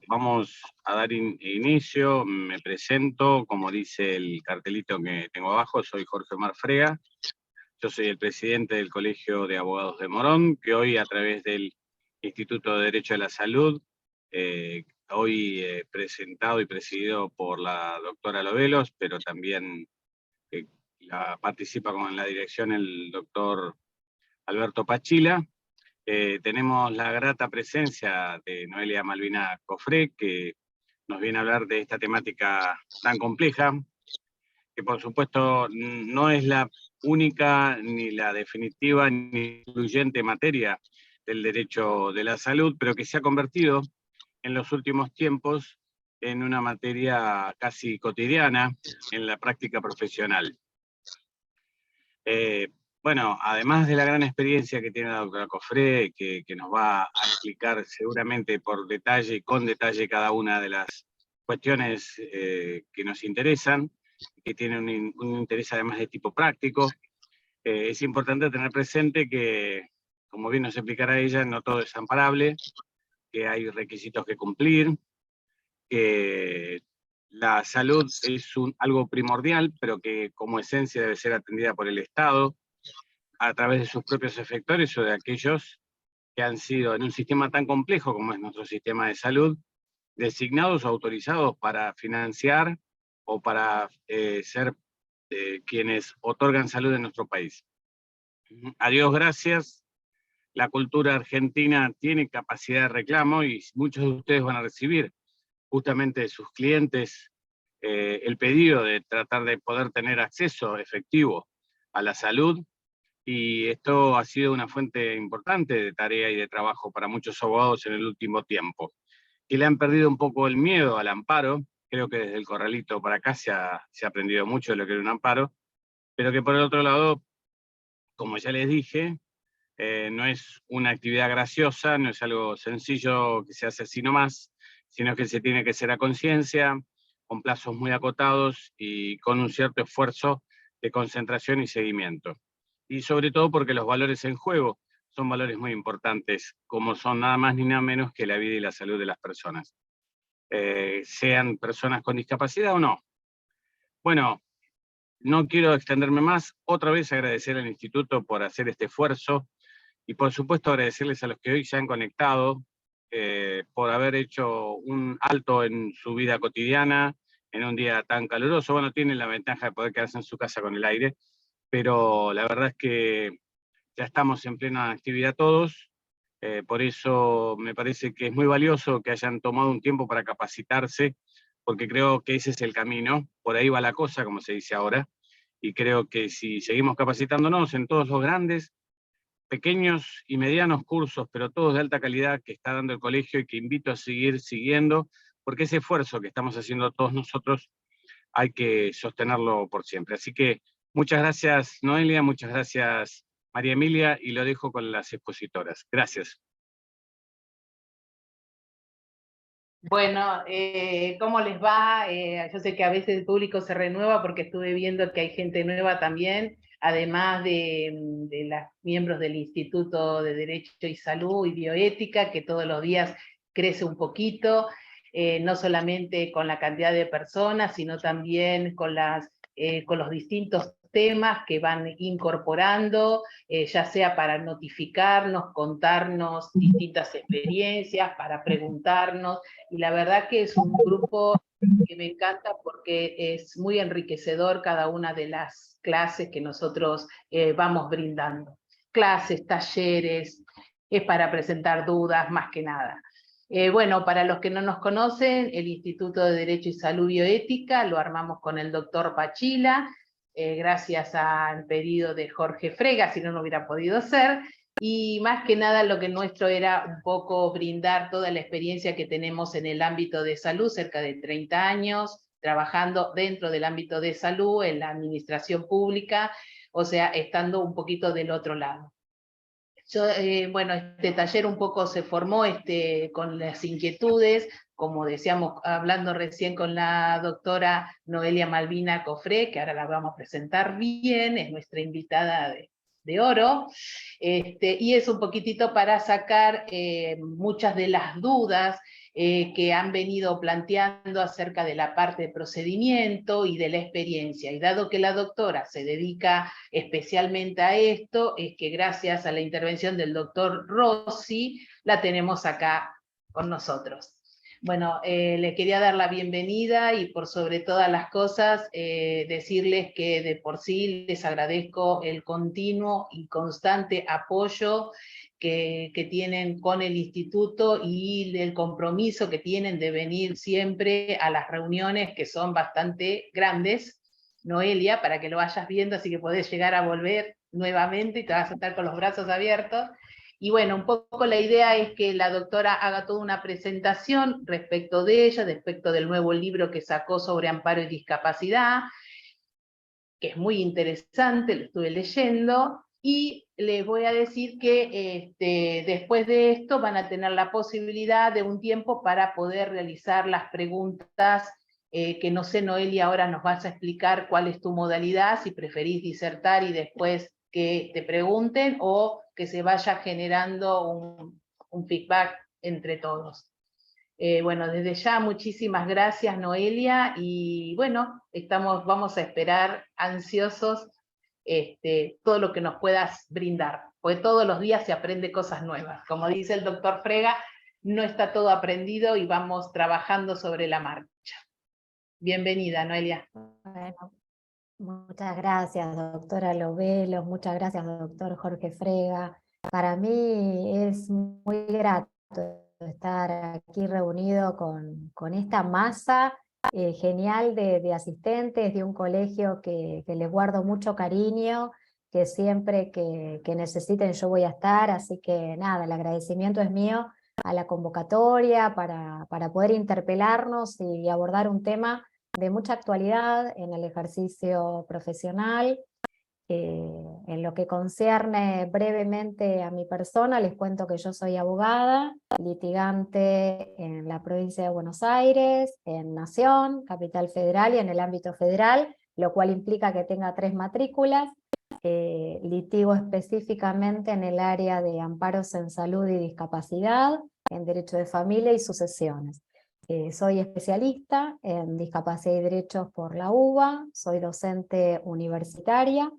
Vamos a dar inicio. Me presento, como dice el cartelito que tengo abajo, soy Jorge Omar Frega. Yo soy el presidente del Colegio de Abogados de Morón, que hoy a través del Instituto de Derecho a la Salud, hoy presentado y presidido por la doctora Lovelos, pero también participa en la dirección el doctor Alberto Pachila. Tenemos la grata presencia de Noelia Malvina Cofré, que nos viene a hablar de esta temática tan compleja, que por supuesto no es la única, ni la definitiva, ni incluyente materia del derecho de la salud, pero que se ha convertido en los últimos tiempos en una materia casi cotidiana en la práctica profesional. Bueno, además de la gran experiencia que tiene la doctora Cofré, que nos va a explicar seguramente por detalle y con detalle cada una de las cuestiones que nos interesan, que tienen un interés además de tipo práctico, es importante tener presente que, como bien nos explicará ella, no todo es amparable, que hay requisitos que cumplir, que la salud es algo primordial, pero que como esencia debe ser atendida por el Estado, a través de sus propios efectores o de aquellos que han sido, en un sistema tan complejo como es nuestro sistema de salud, designados o autorizados para financiar o para ser quienes otorgan salud en nuestro país. A Dios gracias, la cultura argentina tiene capacidad de reclamo y muchos de ustedes van a recibir justamente de sus clientes el pedido de tratar de poder tener acceso efectivo a la salud. Y esto ha sido una fuente importante de tarea y de trabajo para muchos abogados en el último tiempo, que le han perdido un poco el miedo al amparo. Creo que desde el Corralito para acá se ha aprendido mucho de lo que era un amparo, pero que por el otro lado, como ya les dije, no es una actividad graciosa, no es algo sencillo que se hace así nomás, sino que se tiene que hacer a conciencia, con plazos muy acotados y con un cierto esfuerzo de concentración y seguimiento. Y sobre todo porque los valores en juego son valores muy importantes, como son nada más ni nada menos que la vida y la salud de las personas, sean personas con discapacidad o no. Bueno, no quiero extenderme más, otra vez agradecer al Instituto por hacer este esfuerzo y por supuesto agradecerles a los que hoy se han conectado por haber hecho un alto en su vida cotidiana, en un día tan caluroso. Bueno, tienen la ventaja de poder quedarse en su casa con el aire, pero la verdad es que ya estamos en plena actividad todos, por eso me parece que es muy valioso que hayan tomado un tiempo para capacitarse, porque creo que ese es el camino, por ahí va la cosa, como se dice ahora, y creo que si seguimos capacitándonos en todos los grandes, pequeños y medianos cursos, pero todos de alta calidad que está dando el colegio y que invito a seguir siguiendo, porque ese esfuerzo que estamos haciendo todos nosotros hay que sostenerlo por siempre. Así que muchas gracias, Noelia, muchas gracias, María Emilia, y lo dejo con las expositoras. Gracias. Bueno, ¿cómo les va? Yo sé que a veces el público se renueva porque estuve viendo que hay gente nueva también, además de los miembros del Instituto de Derecho y Salud y Bioética, que todos los días crece un poquito, no solamente con la cantidad de personas, sino también con los distintos temas que van incorporando, ya sea para notificarnos, contarnos distintas experiencias, para preguntarnos, y la verdad que es un grupo que me encanta porque es muy enriquecedor cada una de las clases que nosotros vamos brindando. Clases, talleres, es para presentar dudas más que nada. Bueno, para los que no nos conocen, el Instituto de Derecho y Salud Bioética lo armamos con el doctor Pachila, gracias al pedido de Jorge Frega, si no, no hubiera podido ser, y más que nada lo que nuestro era un poco brindar toda la experiencia que tenemos en el ámbito de salud, cerca de 30 años, trabajando dentro del ámbito de salud, en la administración pública, o sea, estando un poquito del otro lado. Bueno, este taller un poco se formó con las inquietudes, como decíamos, hablando recién con la doctora Noelia Malvina Cofré, que ahora la vamos a presentar bien, es nuestra invitada de oro, y es un poquitito para sacar muchas de las dudas que han venido planteando acerca de la parte de procedimiento y de la experiencia. Y dado que la doctora se dedica especialmente a esto, es que gracias a la intervención del doctor Rossi, la tenemos acá con nosotros. Bueno, le quería dar la bienvenida y por sobre todas las cosas decirles que de por sí les agradezco el continuo y constante apoyo que tienen con el instituto y el compromiso que tienen de venir siempre a las reuniones que son bastante grandes, Noelia, para que lo vayas viendo, así que podés llegar a volver nuevamente y te vas a estar con los brazos abiertos. Y bueno, un poco la idea es que la doctora haga toda una presentación respecto de ella, respecto del nuevo libro que sacó sobre amparo y discapacidad, que es muy interesante, lo estuve leyendo, y les voy a decir que después de esto van a tener la posibilidad de un tiempo para poder realizar las preguntas que no sé, Noelia, ahora nos vas a explicar cuál es tu modalidad, si preferís disertar y después que te pregunten, o que se vaya generando un feedback entre todos. Bueno, desde ya muchísimas gracias, Noelia, y bueno, vamos a esperar ansiosos todo lo que nos puedas brindar, porque todos los días se aprende cosas nuevas. Como dice el doctor Frega, no está todo aprendido y vamos trabajando sobre la marcha. Bienvenida, Noelia. Bueno, muchas gracias, doctora Lobelos, muchas gracias, doctor Jorge Frega. Para mí es muy grato estar aquí reunido con esta masa genial de asistentes de un colegio que les guardo mucho cariño, que siempre que necesiten yo voy a estar, así que nada, el agradecimiento es mío a la convocatoria para poder interpelarnos y abordar un tema de mucha actualidad en el ejercicio profesional. En lo que concierne brevemente a mi persona, les cuento que yo soy abogada, litigante en la provincia de Buenos Aires, en Nación, Capital Federal y en el ámbito federal, lo cual implica que tenga 3 matrículas. Litigo específicamente en el área de amparos en salud y discapacidad, en derecho de familia y sucesiones. Soy especialista en discapacidad y derechos por la UBA, soy docente universitaria,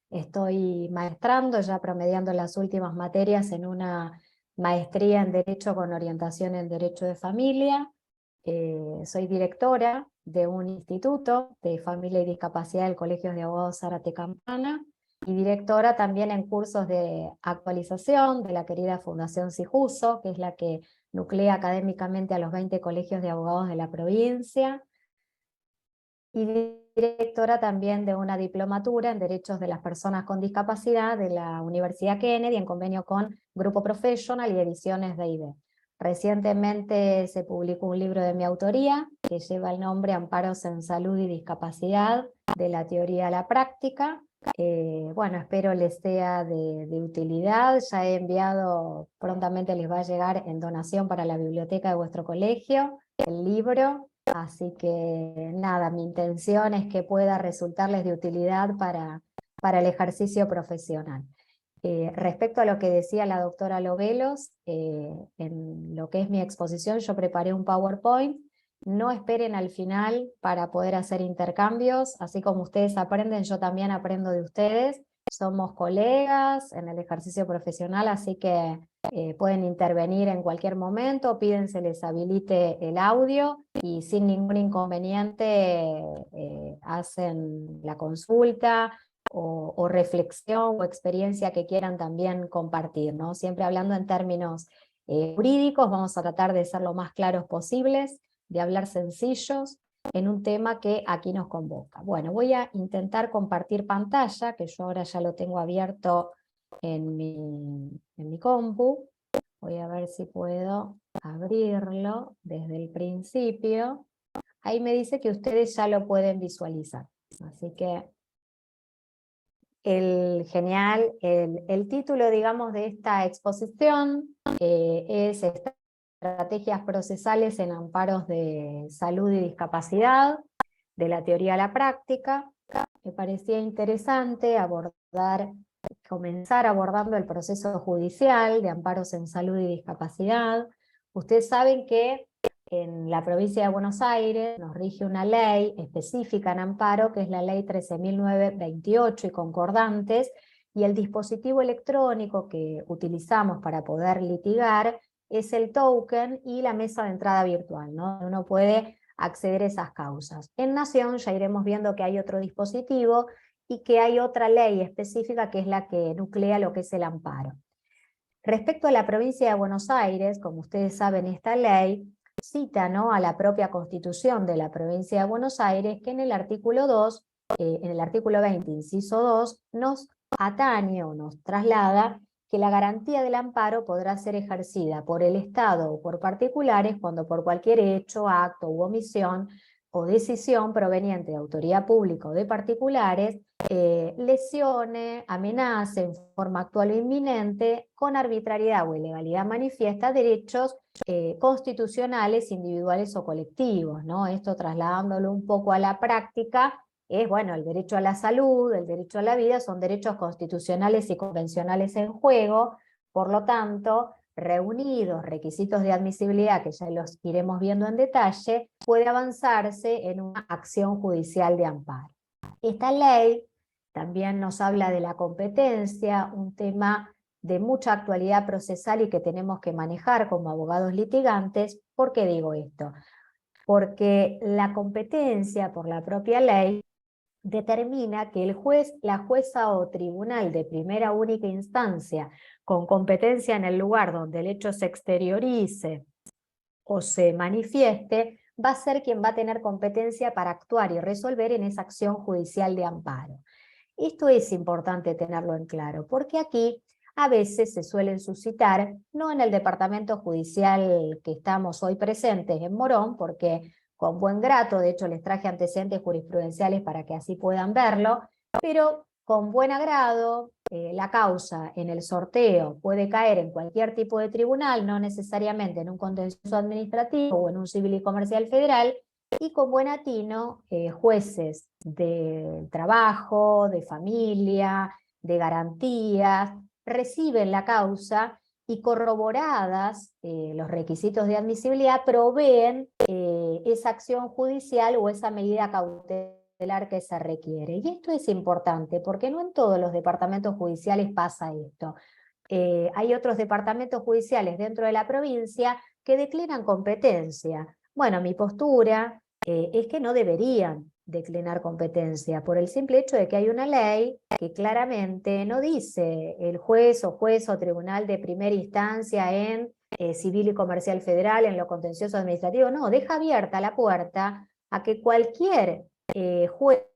estoy maestrando, ya promediando las últimas materias en una maestría en Derecho con orientación en Derecho de Familia. Soy directora de un instituto de familia y discapacidad del Colegio de Abogados Zárate Campana y directora también en cursos de actualización de la querida Fundación Sijuso, que es la que nuclea académicamente a los 20 colegios de abogados de la provincia, y directora también de una diplomatura en Derechos de las Personas con Discapacidad de la Universidad Kennedy en convenio con Grupo Professional y Ediciones D&D. Recientemente se publicó un libro de mi autoría que lleva el nombre Amparos en Salud y Discapacidad, de la teoría a la práctica. Bueno, espero les sea de utilidad. Ya he enviado, prontamente les va a llegar en donación para la biblioteca de vuestro colegio el libro. Así que nada, mi intención es que pueda resultarles de utilidad para el ejercicio profesional. Respecto a lo que decía la doctora Lobelos, en lo que es mi exposición yo preparé un PowerPoint. No esperen al final para poder hacer intercambios, así como ustedes aprenden, yo también aprendo de ustedes. Somos colegas en el ejercicio profesional, así que pueden intervenir en cualquier momento, piden se les habilite el audio y sin ningún inconveniente hacen la consulta o reflexión o experiencia que quieran también compartir, ¿no? Siempre hablando en términos jurídicos, vamos a tratar de ser lo más claros posibles, de hablar sencillos en un tema que aquí nos convoca. Bueno, voy a intentar compartir pantalla, que yo ahora ya lo tengo abierto en mi compu. Voy a ver si puedo abrirlo desde el principio. Ahí me dice que ustedes ya lo pueden visualizar. Así que genial. El título, digamos, de esta exposición es Estrategias procesales en amparos de salud y discapacidad, de la teoría a la práctica. Me parecía interesante abordar comenzar abordando el proceso judicial de amparos en salud y discapacidad. Ustedes saben que en la provincia de Buenos Aires nos rige una ley específica en amparo, que es la ley 13.928 y concordantes, y el dispositivo electrónico que utilizamos para poder litigar es el token y la mesa de entrada virtual, ¿no? Uno puede acceder a esas causas. En Nación ya iremos viendo que hay otro dispositivo y que hay otra ley específica que es la que nuclea lo que es el amparo. Respecto a la provincia de Buenos Aires, como ustedes saben, esta ley cita, ¿no?, a la propia Constitución de la provincia de Buenos Aires, que en el artículo 2, en el artículo 20, inciso 2, nos atañe o nos traslada que la garantía del amparo podrá ser ejercida por el Estado o por particulares cuando por cualquier hecho, acto u omisión o decisión proveniente de autoridad pública o de particulares lesione, amenace en forma actual o inminente, con arbitrariedad o ilegalidad manifiesta, derechos constitucionales, individuales o colectivos, ¿no? Esto trasladándolo un poco a la práctica, es, bueno, el derecho a la salud, el derecho a la vida, son derechos constitucionales y convencionales en juego, por lo tanto, reunidos requisitos de admisibilidad, que ya los iremos viendo en detalle, puede avanzarse en una acción judicial de amparo. Esta ley también nos habla de la competencia, un tema de mucha actualidad procesal y que tenemos que manejar como abogados litigantes. ¿Por qué digo esto? Porque la competencia por la propia ley determina que el juez, la jueza o tribunal de primera única instancia con competencia en el lugar donde el hecho se exteriorice o se manifieste, va a ser quien va a tener competencia para actuar y resolver en esa acción judicial de amparo. Esto es importante tenerlo en claro, porque aquí a veces se suelen suscitar, no en el departamento judicial que estamos hoy presentes en Morón, porque con buen grato, de hecho les traje antecedentes jurisprudenciales para que así puedan verlo, pero con buen agrado, la causa en el sorteo puede caer en cualquier tipo de tribunal, no necesariamente en un contencioso administrativo o en un civil y comercial federal, y con buen atino, jueces de trabajo, de familia, de garantías, reciben la causa y corroboradas los requisitos de admisibilidad, proveen esa acción judicial o esa medida cautelar que se requiere. Y esto es importante porque no en todos los departamentos judiciales pasa esto. Hay otros departamentos judiciales dentro de la provincia que declinan competencia. Bueno, mi postura es que no deberían declinar competencia por el simple hecho de que hay una ley que claramente no dice el juez o tribunal de primera instancia en civil y comercial federal, en lo contencioso administrativo, no, deja abierta la puerta a que cualquier juez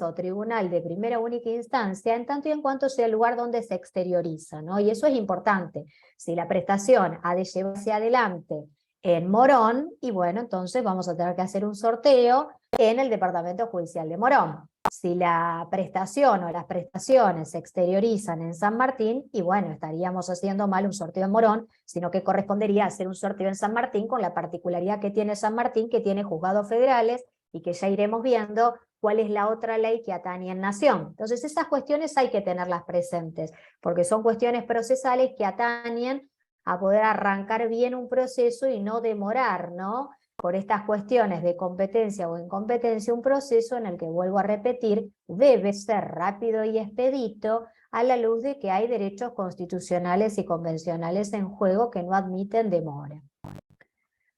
o tribunal de primera única instancia, en tanto y en cuanto sea el lugar donde se exterioriza, ¿no? Y eso es importante. Si la prestación ha de llevarse adelante en Morón, y bueno, entonces vamos a tener que hacer un sorteo en el Departamento Judicial de Morón. Si la prestación o las prestaciones se exteriorizan en San Martín, y bueno, estaríamos haciendo mal un sorteo en Morón, sino que correspondería hacer un sorteo en San Martín con la particularidad que tiene San Martín, que tiene juzgados federales, y que ya iremos viendo cuál es la otra ley que atañe en Nación. Entonces esas cuestiones hay que tenerlas presentes, porque son cuestiones procesales que atañen a poder arrancar bien un proceso y no demorar, ¿no?, por estas cuestiones de competencia o incompetencia, un proceso en el que, vuelvo a repetir, debe ser rápido y expedito a la luz de que hay derechos constitucionales y convencionales en juego que no admiten demora.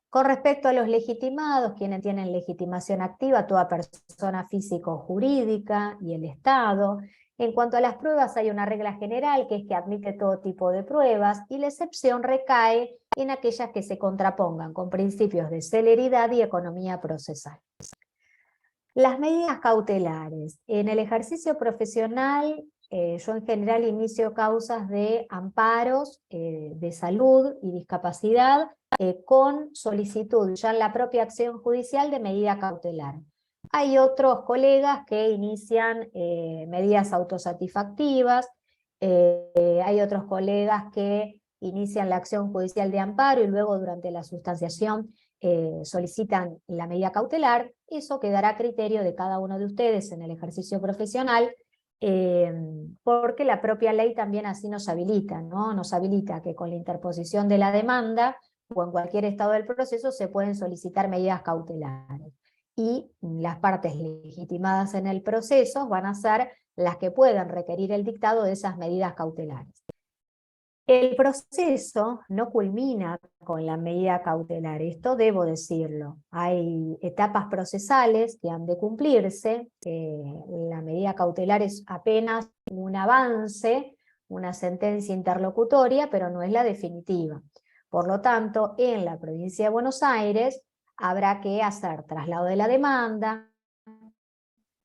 Con respecto a los legitimados, quienes tienen legitimación activa, toda persona físico-jurídica y el Estado. En cuanto a las pruebas, hay una regla general que es que admite todo tipo de pruebas y la excepción recae en aquellas que se contrapongan con principios de celeridad y economía procesal. Las medidas cautelares. En el ejercicio profesional, yo en general inicio causas de amparos de salud y discapacidad con solicitud ya en la propia acción judicial de medida cautelar. Hay otros colegas que inician medidas autosatisfactivas, hay otros colegas que inician la acción judicial de amparo y luego durante la sustanciación solicitan la medida cautelar. Eso quedará a criterio de cada uno de ustedes en el ejercicio profesional. porque la propia ley también así nos habilita, ¿no? Nos habilita que con la interposición de la demanda o en cualquier estado del proceso se pueden solicitar medidas cautelares. Y las partes legitimadas en el proceso van a ser las que pueden requerir el dictado de esas medidas cautelares. El proceso no culmina con la medida cautelar, esto debo decirlo. Hay etapas procesales que han de cumplirse, la medida cautelar es apenas un avance, una sentencia interlocutoria, pero no es la definitiva. Por lo tanto, en la provincia de Buenos Aires habrá que hacer traslado de la demanda,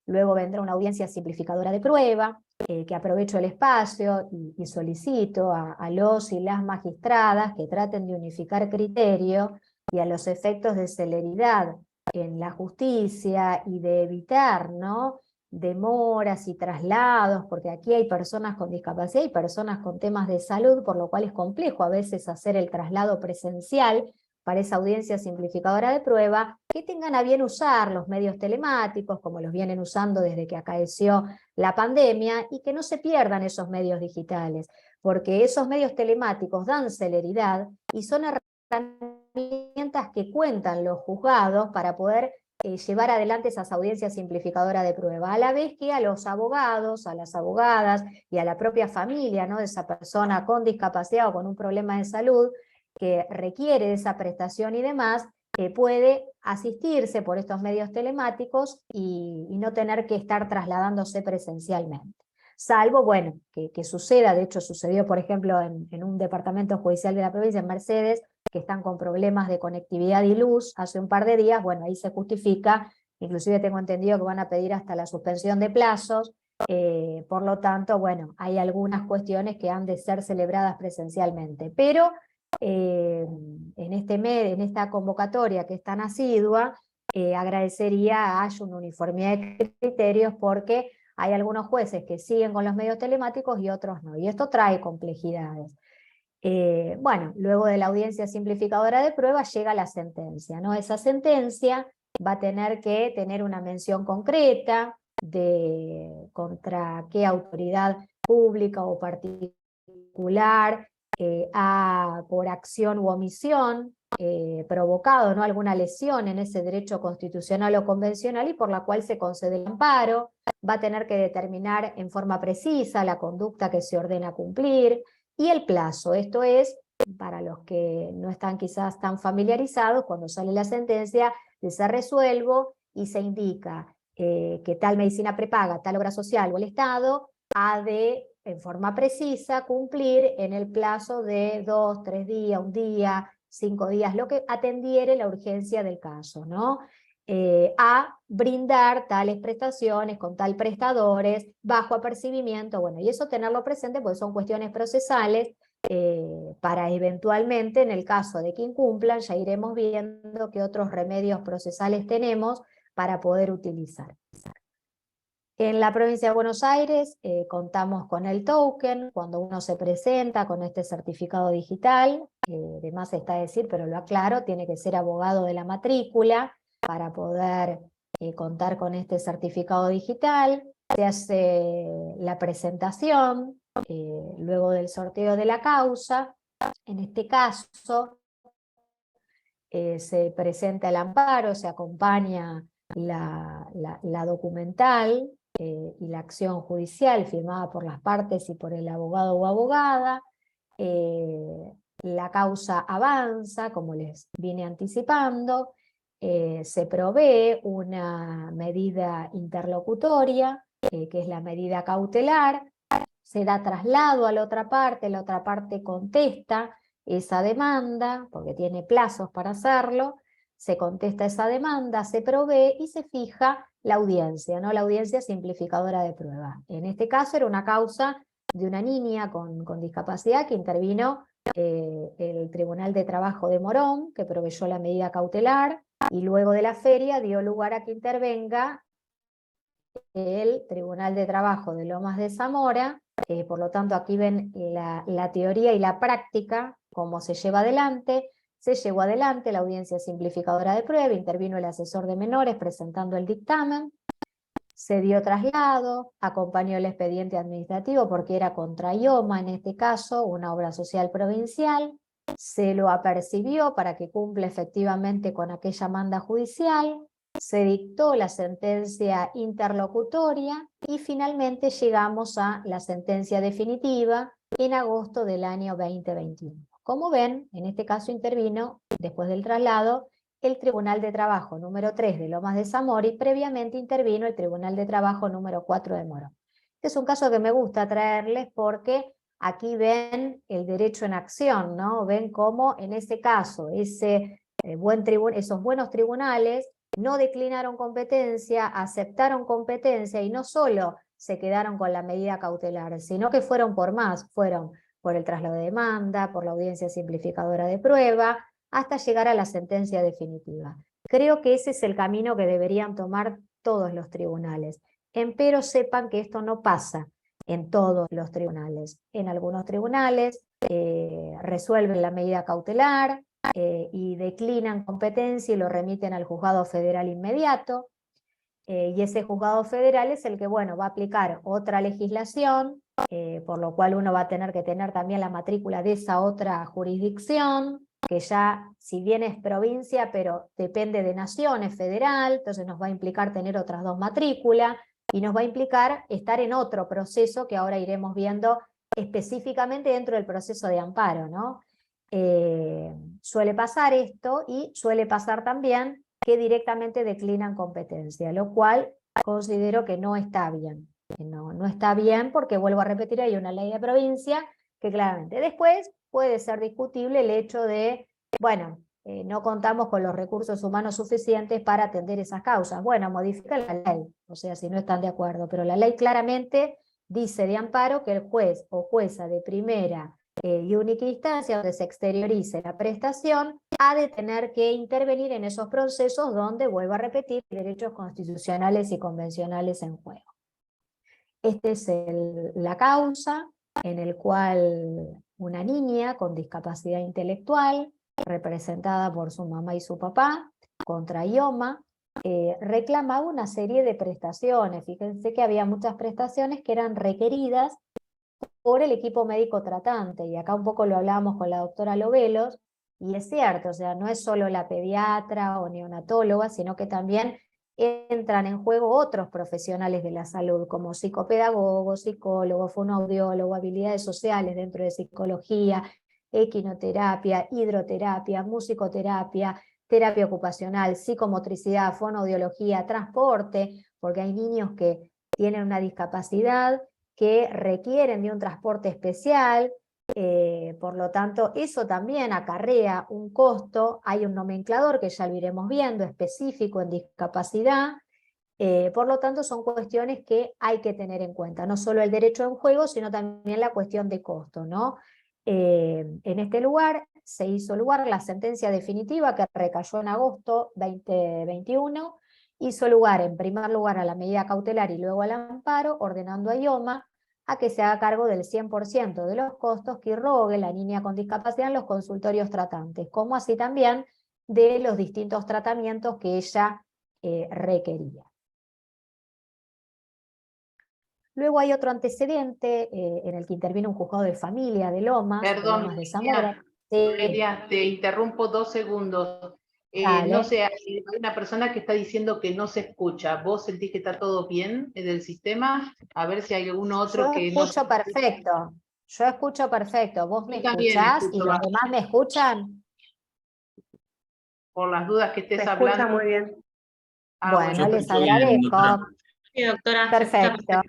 luego vendrá una audiencia simplificadora de prueba, que aprovecho el espacio y solicito a los y las magistradas que traten de unificar criterio y a los efectos de celeridad en la justicia y de evitar, ¿no?, demoras y traslados, porque aquí hay personas con discapacidad y personas con temas de salud, por lo cual es complejo a veces hacer el traslado presencial para esa audiencia simplificadora de prueba, que tengan a bien usar los medios telemáticos, como los vienen usando desde que acaeció la pandemia, y que no se pierdan esos medios digitales, porque esos medios telemáticos dan celeridad y son herramientas que cuentan los juzgados para poder llevar adelante esas audiencias simplificadoras de prueba, a la vez que a los abogados, a las abogadas y a la propia familia, ¿no?, de esa persona con discapacidad o con un problema de salud, que requiere de esa prestación y demás, puede asistirse por estos medios telemáticos y no tener que estar trasladándose presencialmente. Salvo, bueno, que suceda, de hecho sucedió, por ejemplo, en un departamento judicial de la provincia, en Mercedes, que están con problemas de conectividad y luz hace un par de días, bueno, ahí se justifica, inclusive tengo entendido que van a pedir hasta la suspensión de plazos, por lo tanto, bueno, hay algunas cuestiones que han de ser celebradas presencialmente, pero en este mes, en esta convocatoria que es tan asidua, agradecería haya una uniformidad de criterios, porque hay algunos jueces que siguen con los medios telemáticos y otros no, y esto trae complejidades. Bueno, luego de la audiencia simplificadora de prueba llega la sentencia, ¿no? Esa sentencia va a tener que tener una mención concreta de contra qué autoridad pública o particular ha, por acción u omisión, provocado, ¿no?, alguna lesión en ese derecho constitucional o convencional y por la cual se concede el amparo. Va a tener que determinar en forma precisa la conducta que se ordena cumplir y el plazo. Esto es, para los que no están quizás tan familiarizados, cuando sale la sentencia, se resuelvo y se indica que tal medicina prepaga, tal obra social o el Estado ha de, en forma precisa, cumplir en el plazo de 2, 3 días, 1 día, 5 días, lo que atendiere la urgencia del caso, ¿no? A brindar tales prestaciones con tal prestadores, bajo apercibimiento, bueno, y eso tenerlo presente porque son cuestiones procesales, para eventualmente, en el caso de que incumplan, ya iremos viendo qué otros remedios procesales tenemos para poder utilizar. En la provincia de Buenos Aires contamos con el token, cuando uno se presenta con este certificado digital, de más está decir, pero lo aclaro, tiene que ser abogado de la matrícula para poder contar con este certificado digital. Se hace la presentación, luego del sorteo de la causa. En este caso se presenta el amparo, se acompaña la documental y la acción judicial firmada por las partes y por el abogado o abogada. La causa avanza, como les vine anticipando, se provee una medida interlocutoria, que es la medida cautelar, se da traslado a la otra parte contesta esa demanda, porque tiene plazos para hacerlo, se contesta esa demanda, se provee y se fija la audiencia, ¿no?, la audiencia simplificadora de prueba. En este caso era una causa de una niña con discapacidad que intervino el Tribunal de Trabajo de Morón, que proveyó la medida cautelar, y luego de la feria dio lugar a que intervenga el Tribunal de Trabajo de Lomas de Zamora. Por lo tanto, aquí ven la teoría y la práctica, cómo se lleva adelante. Se llevó adelante la audiencia simplificadora de prueba, intervino el asesor de menores presentando el dictamen, se dio traslado, acompañó el expediente administrativo porque era contra IOMA, en este caso, una obra social provincial, se lo apercibió para que cumpla efectivamente con aquella manda judicial, se dictó la sentencia interlocutoria y finalmente llegamos a la sentencia definitiva en agosto del año 2021. Como ven, en este caso intervino, después del traslado, el Tribunal de Trabajo número 3 de Lomas de Zamora y previamente intervino el Tribunal de Trabajo número 4 de Morón. Este es un caso que me gusta traerles porque aquí ven el derecho en acción, ¿no? Ven cómo en ese caso esos buenos tribunales no declinaron competencia, aceptaron competencia y no solo se quedaron con la medida cautelar, sino que fueron por más, fueron por el traslado de demanda, por la audiencia simplificadora de prueba, hasta llegar a la sentencia definitiva. Creo que ese es el camino que deberían tomar todos los tribunales. Empero sepan que esto no pasa en todos los tribunales. En algunos tribunales resuelven la medida cautelar y declinan competencia y lo remiten al juzgado federal inmediato. Y ese juzgado federal es el que, bueno, va a aplicar otra legislación, por lo cual uno va a tener que tener también la matrícula de esa otra jurisdicción, que ya, si bien es provincia, pero depende de nación, es federal, entonces nos va a implicar tener otras 2 matrículas, y nos va a implicar estar en otro proceso que ahora iremos viendo específicamente dentro del proceso de amparo, ¿no? Suele pasar esto, y suele pasar también que directamente declinan competencia, lo cual considero que no está bien. No está bien porque, vuelvo a repetir, hay una ley de provincia que claramente después puede ser discutible el hecho de, bueno, no contamos con los recursos humanos suficientes para atender esas causas. Bueno, modifica la ley, o sea, si no están de acuerdo, pero la ley claramente dice de amparo que el juez o jueza de primera y única instancia donde se exteriorice la prestación ha de tener que intervenir en esos procesos donde, vuelvo a repetir, derechos constitucionales y convencionales en juego. Esta es la causa en el cual una niña con discapacidad intelectual, representada por su mamá y su papá, contra IOMA, reclamaba una serie de prestaciones. Fíjense que había muchas prestaciones que eran requeridas por el equipo médico tratante, y acá un poco lo hablábamos con la doctora Lobelos, y es cierto, o sea, no es solo la pediatra o neonatóloga, sino que también entran en juego otros profesionales de la salud, como psicopedagogos, psicólogos, fonoaudiólogos, habilidades sociales dentro de psicología, equinoterapia, hidroterapia, musicoterapia, terapia ocupacional, psicomotricidad, fonoaudiología, transporte, porque hay niños que tienen una discapacidad que requieren de un transporte especial, por lo tanto eso también acarrea un costo. Hay un nomenclador que ya lo iremos viendo, específico en discapacidad, por lo tanto son cuestiones que hay que tener en cuenta, no solo el derecho en juego, sino también la cuestión de costo, ¿no? En este lugar se hizo lugar la sentencia definitiva que recayó en agosto 2021, hizo lugar en primer lugar a la medida cautelar y luego al amparo, ordenando a IOMA a que se haga cargo del 100% de los costos que irrogue la niña con discapacidad en los consultorios tratantes, como así también de los distintos tratamientos que ella requería. Luego hay otro antecedente en el que intervino un juzgado de familia de Lomas, Perdón, de Zamora. Noelia, te interrumpo 2 segundos. No sé, hay una persona que está diciendo que no se escucha. ¿Vos sentís que está todo bien del sistema? A ver si hay algún otro que no... Yo escucho perfecto. Yo escucho perfecto. ¿Vos me escuchás y los demás me escuchan? Por las dudas que estés Se hablando. escucha muy bien. Bueno, les agradezco. Sí, doctora. Perfecto.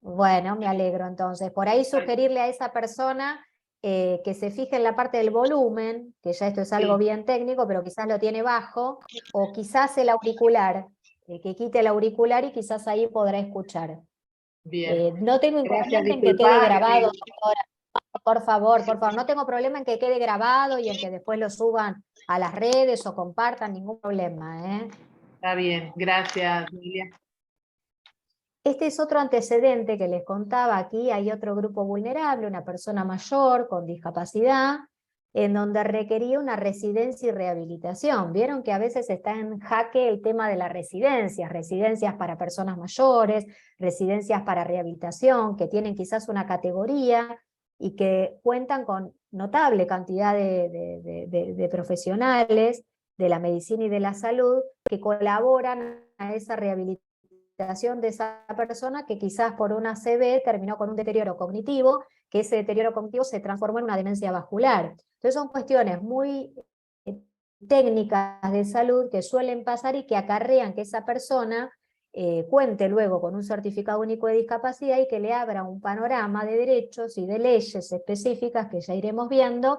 Bueno, me alegro entonces. Por ahí sugerirle a esa persona que se fije en la parte del volumen, que ya esto es algo bien técnico, pero quizás lo tiene bajo, o quizás el auricular, que quite el auricular y quizás ahí podrá escuchar. Bien. No tengo inconveniente en que quede grabado, doctora. Por favor, no tengo problema en que quede grabado y en que después lo suban a las redes o compartan, ningún problema, ¿eh? Está bien, gracias, Emilia. Este es otro antecedente que les contaba. Aquí hay otro grupo vulnerable, una persona mayor con discapacidad, en donde requería una residencia y rehabilitación. Vieron que a veces está en jaque el tema de las residencias para personas mayores, residencias para rehabilitación, que tienen quizás una categoría y que cuentan con notable cantidad de profesionales de la medicina y de la salud que colaboran a esa rehabilitación de esa persona que quizás por una ACV terminó con un deterioro cognitivo, que ese deterioro cognitivo se transformó en una demencia vascular. Entonces son cuestiones muy técnicas de salud que suelen pasar y que acarrean que esa persona cuente luego con un certificado único de discapacidad y que le abra un panorama de derechos y de leyes específicas que ya iremos viendo,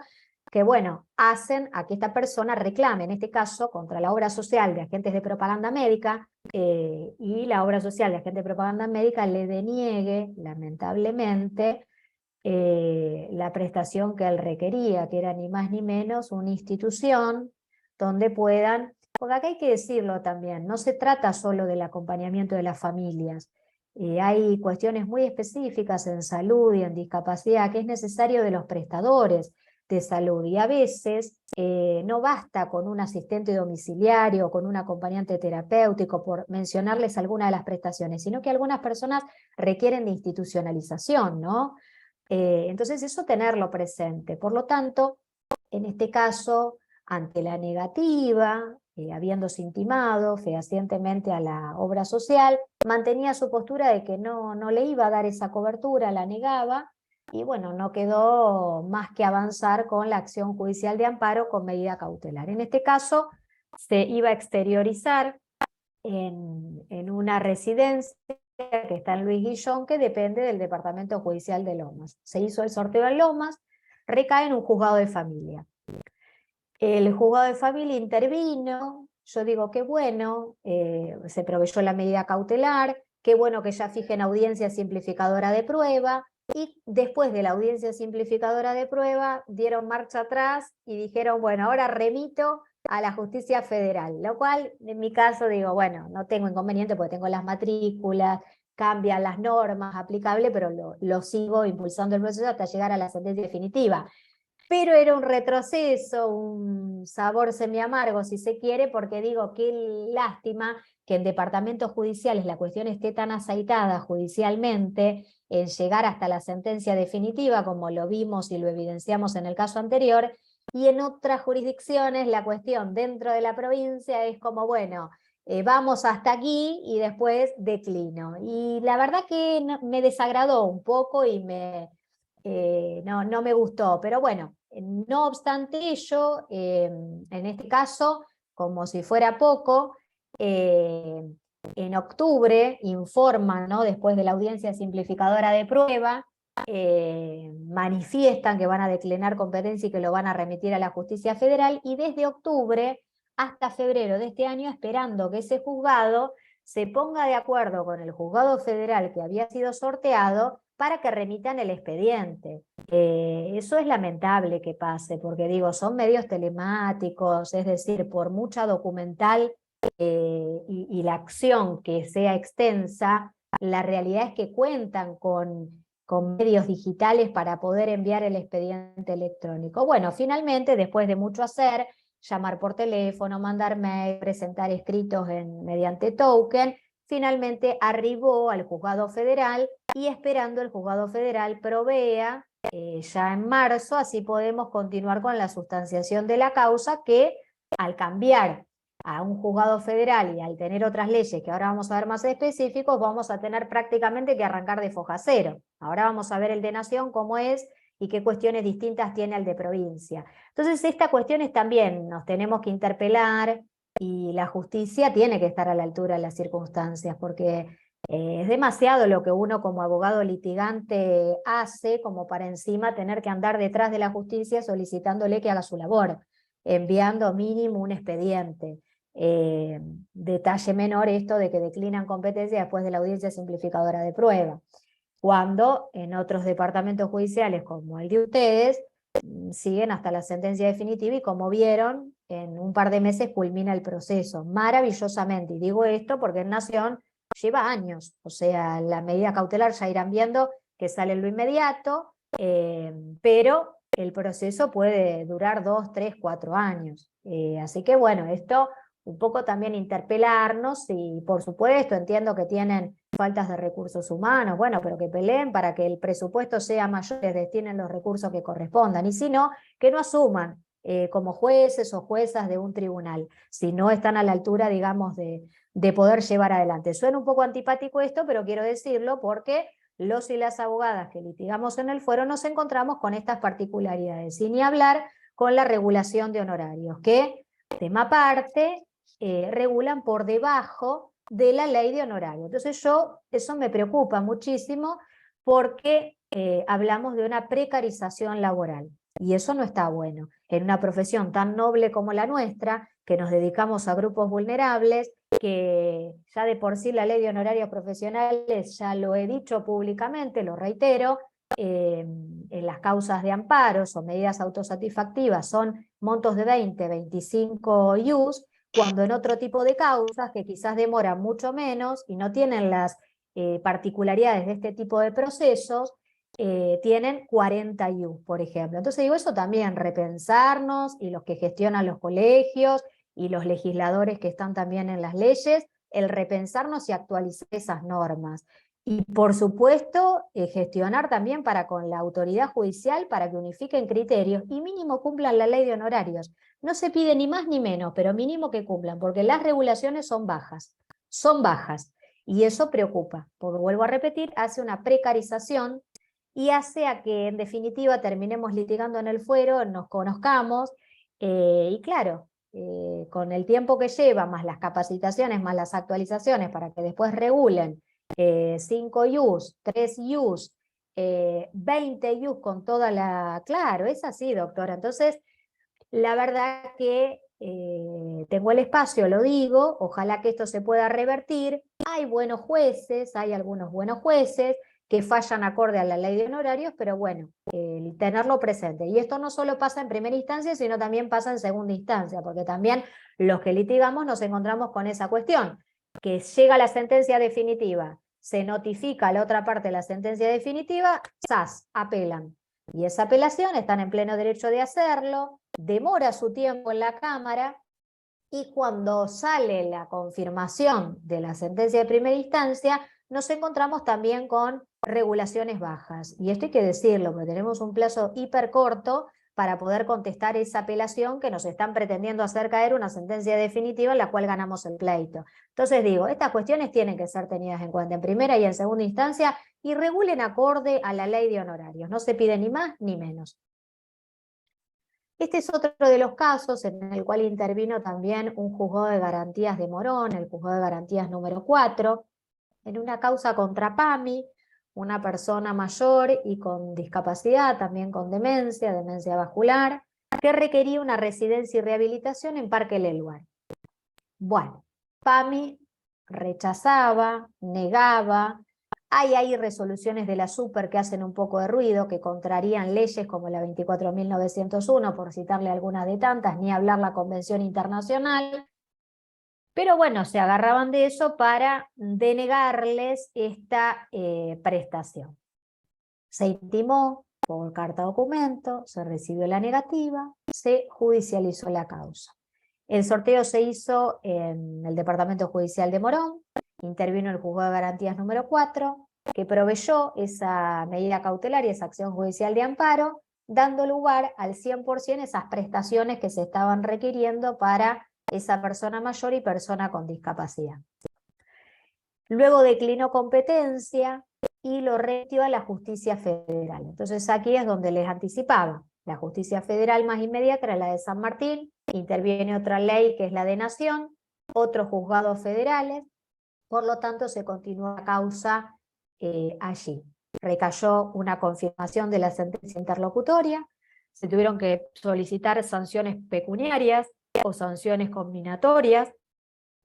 que bueno, hacen a que esta persona reclame, en este caso, contra la obra social de agentes de propaganda médica, y la obra social de agentes de propaganda médica le deniegue, lamentablemente, la prestación que él requería, que era ni más ni menos una institución donde puedan, porque acá hay que decirlo también, no se trata solo del acompañamiento de las familias, hay cuestiones muy específicas en salud y en discapacidad que es necesario de los prestadores de salud, y a veces no basta con un asistente domiciliario o con un acompañante terapéutico, por mencionarles algunas de las prestaciones, sino que algunas personas requieren de institucionalización, ¿no? Entonces eso tenerlo presente. Por lo tanto, en este caso, ante la negativa, habiéndose intimado fehacientemente a la obra social, mantenía su postura de que no le iba a dar esa cobertura, la negaba, y bueno, no quedó más que avanzar con la acción judicial de amparo con medida cautelar. En este caso, se iba a exteriorizar en una residencia que está en Luis Guillón, que depende del Departamento Judicial de Lomas. Se hizo el sorteo en Lomas, recae en un juzgado de familia. El juzgado de familia intervino, yo digo qué bueno, se proveyó la medida cautelar, qué bueno que ya fijen audiencia simplificadora de prueba, y después de la audiencia simplificadora de prueba dieron marcha atrás y dijeron, bueno, ahora remito a la justicia federal, lo cual en mi caso digo, bueno, no tengo inconveniente porque tengo las matrículas, cambian las normas aplicables, pero lo sigo impulsando el proceso hasta llegar a la sentencia definitiva. Pero era un retroceso, un sabor semiamargo, si se quiere, porque digo, qué lástima que en departamentos judiciales la cuestión esté tan aceitada judicialmente en llegar hasta la sentencia definitiva, como lo vimos y lo evidenciamos en el caso anterior, y en otras jurisdicciones la cuestión dentro de la provincia es como, bueno, vamos hasta aquí y después declino. Y la verdad que me desagradó un poco y no me gustó, pero bueno, no obstante ello, en este caso, como si fuera poco, en octubre informan, ¿no?, después de la audiencia simplificadora de prueba, manifiestan que van a declinar competencia y que lo van a remitir a la justicia federal, y desde octubre hasta febrero de este año, esperando que ese juzgado se ponga de acuerdo con el juzgado federal que había sido sorteado para que remitan el expediente. Eso es lamentable que pase, porque digo, son medios telemáticos, es decir, por mucha documental y la acción que sea extensa, la realidad es que cuentan con medios digitales para poder enviar el expediente electrónico. Bueno, finalmente, después de mucho hacer, llamar por teléfono, mandar mail, presentar escritos mediante token, finalmente arribó al juzgado federal, y esperando el juzgado federal provea ya en marzo, así podemos continuar con la sustanciación de la causa, que al cambiar a un juzgado federal y al tener otras leyes que ahora vamos a ver más específicos, vamos a tener prácticamente que arrancar de foja cero. Ahora vamos a ver el de nación cómo es y qué cuestiones distintas tiene al de provincia. Entonces esta cuestión es también, nos tenemos que interpelar, y la justicia tiene que estar a la altura de las circunstancias, porque es demasiado lo que uno como abogado litigante hace como para encima tener que andar detrás de la justicia solicitándole que haga su labor, enviando mínimo un expediente. Detalle menor esto de que declinan competencia después de la audiencia simplificadora de prueba, cuando en otros departamentos judiciales como el de ustedes siguen hasta la sentencia definitiva, y como vieron, en un par de meses culmina el proceso, maravillosamente. Y digo esto porque en Nación lleva años, o sea, la medida cautelar ya irán viendo que sale en lo inmediato, pero el proceso puede durar 2, 3, 4 años. Así que bueno, esto un poco también interpelarnos y por supuesto entiendo que tienen faltas de recursos humanos, bueno, pero que peleen para que el presupuesto sea mayor, les destinen los recursos que correspondan, y si no, que no asuman como jueces o juezas de un tribunal, si no están a la altura, digamos, de poder llevar adelante. Suena un poco antipático esto, pero quiero decirlo porque los y las abogadas que litigamos en el fuero nos encontramos con estas particularidades, y ni hablar con la regulación de honorarios, que, tema aparte, regulan por debajo de la ley de honorarios. Entonces eso me preocupa muchísimo porque hablamos de una precarización laboral y eso no está bueno. En una profesión tan noble como la nuestra, que nos dedicamos a grupos vulnerables, que ya de por sí la ley de honorarios profesionales, ya lo he dicho públicamente, lo reitero, en las causas de amparos o medidas autosatisfactivas son montos de 20, 25 IUs, cuando en otro tipo de causas que quizás demoran mucho menos y no tienen las particularidades de este tipo de procesos, tienen 40 IU, por ejemplo. Entonces digo, eso también, repensarnos, y los que gestionan los colegios, y los legisladores que están también en las leyes, el repensarnos y actualizar esas normas. Y por supuesto, gestionar también con la autoridad judicial para que unifiquen criterios y mínimo cumplan la ley de honorarios. No se pide ni más ni menos, pero mínimo que cumplan, porque las regulaciones son bajas, y eso preocupa, porque vuelvo a repetir, hace una precarización y hace a que en definitiva terminemos litigando en el fuero, nos conozcamos, y claro, con el tiempo que lleva, más las capacitaciones, más las actualizaciones para que después regulen 5 IUs, 3 IUs, 20 IUs con toda la... Claro, es así, doctora. Entonces, la verdad que tengo el espacio, lo digo, ojalá que esto se pueda revertir. Hay buenos jueces, hay algunos buenos jueces que fallan acorde a la ley de honorarios, pero bueno, tenerlo presente. Y esto no solo pasa en primera instancia, sino también pasa en segunda instancia, porque también los que litigamos nos encontramos con esa cuestión, que llega la sentencia definitiva, se notifica a la otra parte la sentencia definitiva, ¡zas!, apelan. Y esa apelación están en pleno derecho de hacerlo, demora su tiempo en la Cámara, y cuando sale la confirmación de la sentencia de primera instancia, nos encontramos también con regulaciones bajas. Y esto hay que decirlo, porque tenemos un plazo hiper corto para poder contestar esa apelación que nos están pretendiendo hacer caer una sentencia definitiva en la cual ganamos el pleito. Entonces digo, estas cuestiones tienen que ser tenidas en cuenta en primera y en segunda instancia y regulen acorde a la ley de honorarios. No se pide ni más ni menos. Este es otro de los casos en el cual intervino también un juzgado de garantías de Morón, el juzgado de garantías número 4, en una causa contra PAMI, una persona mayor y con discapacidad, también con demencia vascular, que requería una residencia y rehabilitación en Parque El Eluar. Bueno, PAMI rechazaba, negaba. Hay resoluciones de la Super que hacen un poco de ruido, que contrarían leyes como la 24.901, por citarle alguna de tantas, ni hablar la Convención Internacional. Pero bueno, se agarraban de eso para denegarles esta prestación. Se intimó por carta documento, se recibió la negativa, se judicializó la causa. El sorteo se hizo en el Departamento Judicial de Morón, intervino el Juzgado de Garantías número 4, que proveyó esa medida cautelar y esa acción judicial de amparo, dando lugar al 100% esas prestaciones que se estaban requiriendo para esa persona mayor y persona con discapacidad. Luego declinó competencia y lo remitió a la Justicia Federal. Entonces aquí es donde les anticipaba. La Justicia Federal más inmediata era la de San Martín, interviene otra ley que es la de Nación, otros juzgados federales, por lo tanto se continuó la causa allí. Recayó una confirmación de la sentencia interlocutoria, se tuvieron que solicitar sanciones pecuniarias o sanciones combinatorias.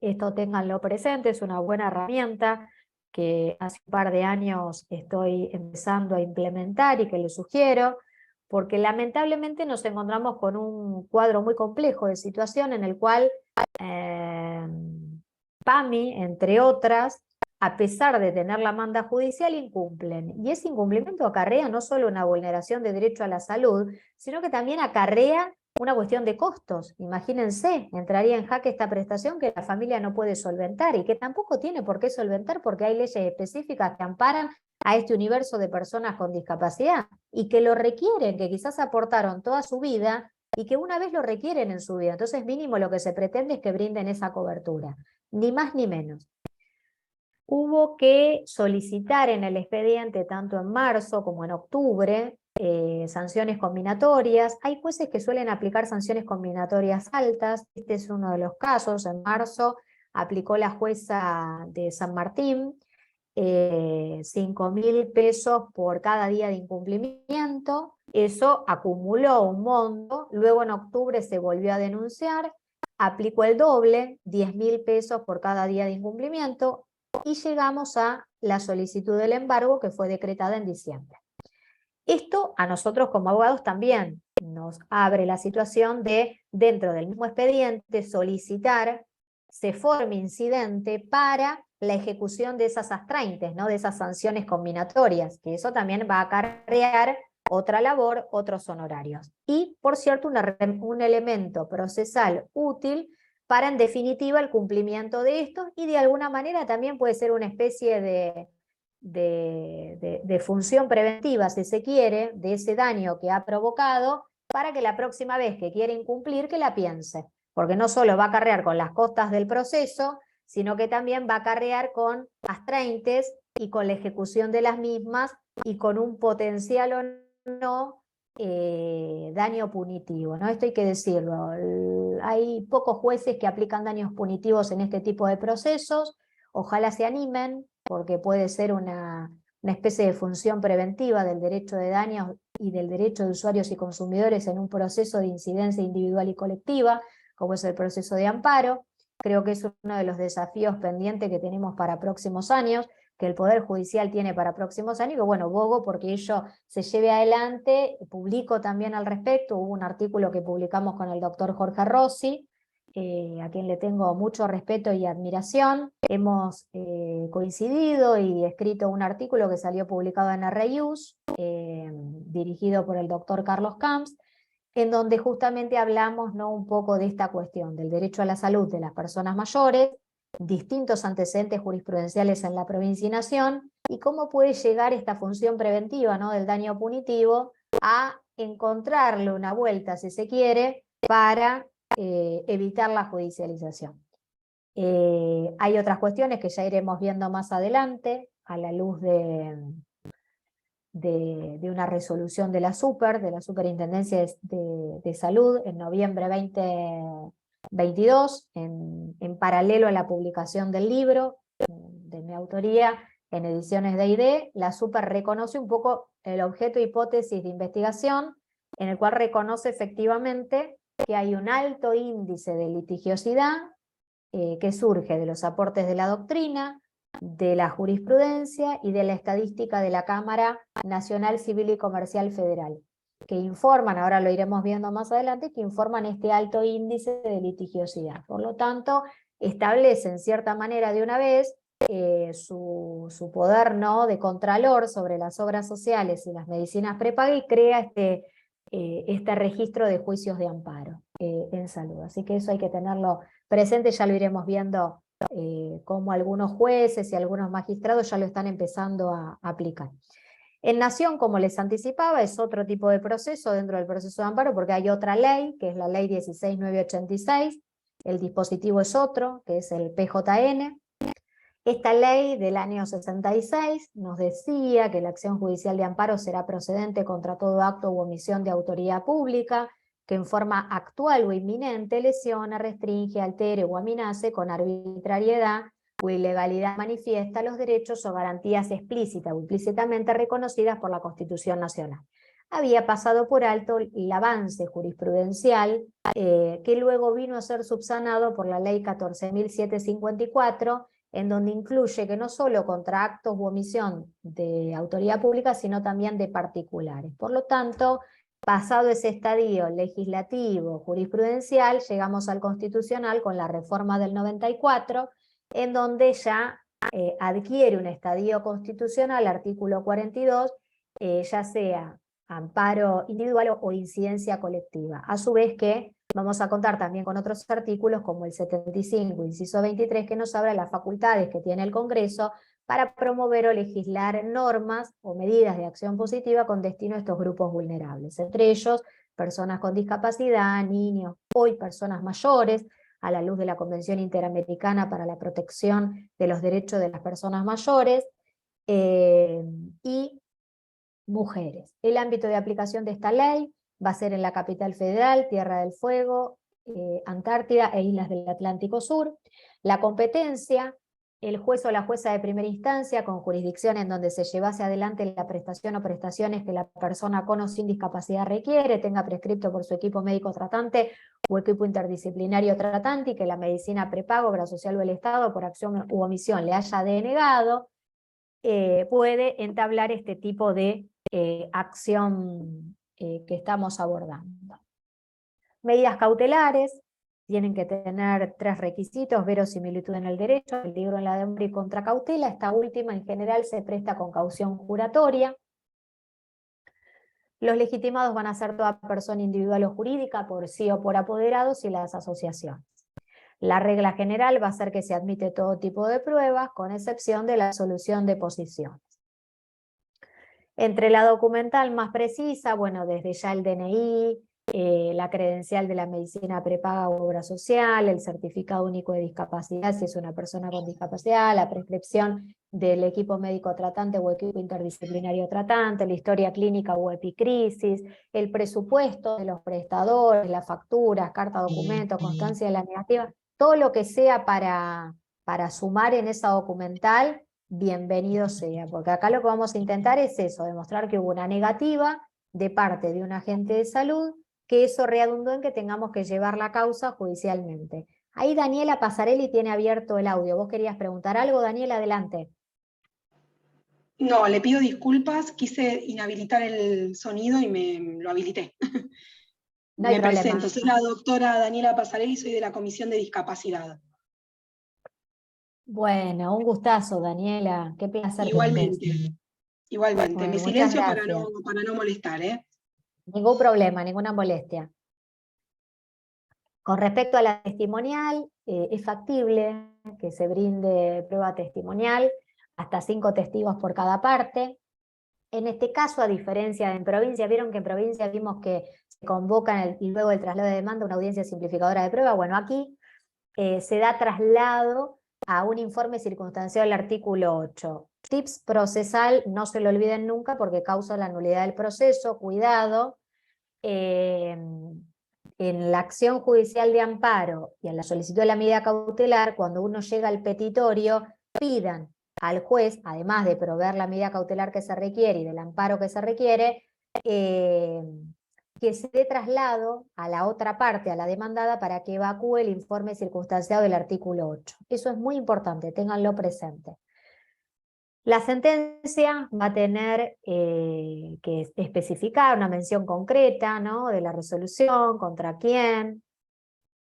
Esto ténganlo presente, es una buena herramienta que hace un par de años estoy empezando a implementar y que les sugiero, porque lamentablemente nos encontramos con un cuadro muy complejo de situación en el cual PAMI, entre otras, a pesar de tener la manda judicial, incumplen. Y ese incumplimiento acarrea no solo una vulneración de derecho a la salud, sino que también acarrea una cuestión de costos. Imagínense, entraría en jaque esta prestación que la familia no puede solventar y que tampoco tiene por qué solventar porque hay leyes específicas que amparan a este universo de personas con discapacidad y que lo requieren, que quizás aportaron toda su vida y que una vez lo requieren en su vida. Entonces mínimo lo que se pretende es que brinden esa cobertura, ni más ni menos. Hubo que solicitar en el expediente, tanto en marzo como en octubre, sanciones combinatorias. Hay jueces que suelen aplicar sanciones combinatorias altas. Este es uno de los casos. En marzo aplicó la jueza de San Martín 5.000 pesos por cada día de incumplimiento. Eso acumuló un monto. Luego en octubre se volvió a denunciar. Aplicó el doble, 10.000 pesos por cada día de incumplimiento. Y llegamos a la solicitud del embargo que fue decretada en diciembre. Esto a nosotros como abogados también nos abre la situación de, dentro del mismo expediente, solicitar se forme incidente para la ejecución de esas astraintes, ¿no? De esas sanciones combinatorias, que eso también va a acarrear otra labor, otros honorarios. Y, por cierto, un elemento procesal útil para, en definitiva, el cumplimiento de estos, y de alguna manera también puede ser una especie de función preventiva, si se quiere, de ese daño que ha provocado, para que la próxima vez que quiera incumplir, que la piense. Porque no solo va a acarrear con las costas del proceso, sino que también va a acarrear con astraintes y con la ejecución de las mismas y con un potencial o no daño punitivo, ¿no? Esto hay que decirlo. Hay pocos jueces que aplican daños punitivos en este tipo de procesos. Ojalá se animen, porque puede ser una especie de función preventiva del derecho de daños y del derecho de usuarios y consumidores en un proceso de incidencia individual y colectiva, como es el proceso de amparo. Creo que es uno de los desafíos pendientes que tenemos para próximos años, que el Poder Judicial tiene para próximos años, y que bueno, bogo porque ello se lleve adelante. Publico también al respecto, hubo un artículo que publicamos con el doctor Jorge Rossi, a quien le tengo mucho respeto y admiración. Hemos coincidido y escrito un artículo que salió publicado en RIUS, dirigido por el doctor Carlos Camps, en donde justamente hablamos, ¿no?, un poco de esta cuestión del derecho a la salud de las personas mayores, distintos antecedentes jurisprudenciales en la provincia y nación, y cómo puede llegar esta función preventiva, ¿no?, del daño punitivo a encontrarle una vuelta, si se quiere, para evitar la judicialización. Hay otras cuestiones que ya iremos viendo más adelante, a la luz de una resolución de la Superintendencia de Salud en noviembre 2022, en paralelo a la publicación del libro de mi autoría en Ediciones D&D. La Super reconoce un poco el objeto e hipótesis de investigación, en el cual reconoce efectivamente que hay un alto índice de litigiosidad que surge de los aportes de la doctrina, de la jurisprudencia y de la estadística de la Cámara Nacional Civil y Comercial Federal, que informan, ahora lo iremos viendo más adelante, que informan este alto índice de litigiosidad. Por lo tanto, establece en cierta manera de una vez su poder, ¿no?, de contralor sobre las obras sociales y las medicinas prepaga, y crea este registro de juicios de amparo en salud. Así que eso hay que tenerlo presente, ya lo iremos viendo cómo algunos jueces y algunos magistrados ya lo están empezando a aplicar. En Nación, como les anticipaba, es otro tipo de proceso dentro del proceso de amparo, porque hay otra ley, que es la ley 16.986, el dispositivo es otro, que es el PJN. Esta ley del año 66 nos decía que la acción judicial de amparo será procedente contra todo acto u omisión de autoridad pública que en forma actual o inminente lesiona, restringe, altere o amenace con arbitrariedad o ilegalidad manifiesta los derechos o garantías explícitas o implícitamente reconocidas por la Constitución Nacional. Había pasado por alto el avance jurisprudencial que luego vino a ser subsanado por la ley 14.754, en donde incluye que no solo contra actos u omisión de autoridad pública, sino también de particulares. Por lo tanto, pasado ese estadio legislativo, jurisprudencial, llegamos al constitucional con la reforma del 94, en donde ya adquiere un estadio constitucional, artículo 42, ya sea amparo individual o incidencia colectiva. A su vez que vamos a contar también con otros artículos como el 75, inciso 23, que nos habla de las facultades que tiene el Congreso para promover o legislar normas o medidas de acción positiva con destino a estos grupos vulnerables, entre ellos personas con discapacidad, niños, hoy personas mayores, a la luz de la Convención Interamericana para la Protección de los Derechos de las Personas Mayores, y mujeres. El ámbito de aplicación de esta ley va a ser en la capital federal, Tierra del Fuego, Antártida e islas del Atlántico Sur. La competencia, el juez o la jueza de primera instancia con jurisdicción en donde se llevase adelante la prestación o prestaciones que la persona con o sin discapacidad requiere, tenga prescripto por su equipo médico tratante o equipo interdisciplinario tratante y que la medicina prepago, obra social o el Estado por acción u omisión le haya denegado, puede entablar este tipo de acción que estamos abordando. Medidas cautelares, tienen que tener 3 requisitos: verosimilitud en el derecho, peligro en la demora y contracautela. Esta última en general se presta con caución juratoria. Los legitimados van a ser toda persona individual o jurídica, por sí o por apoderados, y las asociaciones. La regla general va a ser que se admite todo tipo de pruebas, con excepción de la solución de posiciones. Entre la documental más precisa, bueno, desde ya el DNI, la credencial de la medicina prepaga u obra social, el certificado único de discapacidad si es una persona con discapacidad, la prescripción del equipo médico tratante o equipo interdisciplinario tratante, la historia clínica o epicrisis, el presupuesto de los prestadores, las facturas, carta documento, constancia de la negativa, todo lo que sea para sumar en esa documental, bienvenido sea, porque acá lo que vamos a intentar es eso, demostrar que hubo una negativa de parte de un agente de salud, que eso redundó en que tengamos que llevar la causa judicialmente. Ahí Daniela Pasarelli tiene abierto el audio. ¿Vos querías preguntar algo, Daniela? Adelante. No, le pido disculpas, quise inhabilitar el sonido y me lo habilité. No hay Me problema. presento, soy la doctora Daniela Pasarelli, soy de la Comisión de Discapacidad. Bueno, un gustazo, Daniela. Qué placer. Igualmente, igualmente. Bueno, Me muchas silencio para gracias. no molestar, ¿eh? Ningún problema, ninguna molestia. Con respecto a la testimonial, es factible que se brinde prueba testimonial, hasta 5 testigos por cada parte. En este caso, a diferencia de en provincia, vieron que en provincia vimos que se convocan y luego el traslado de demanda una audiencia simplificadora de prueba. Bueno, aquí se da traslado a un informe circunstancial del artículo 8. Tips procesal, no se lo olviden nunca porque causa la nulidad del proceso, cuidado. En la acción judicial de amparo y en la solicitud de la medida cautelar, cuando uno llega al petitorio, pidan al juez, además de proveer la medida cautelar que se requiere y del amparo que se requiere, que se dé traslado a la otra parte, a la demandada, para que evacúe el informe circunstanciado del artículo 8. Eso es muy importante, ténganlo presente. La sentencia va a tener que especificar una mención concreta, ¿no?, de la resolución, contra quién,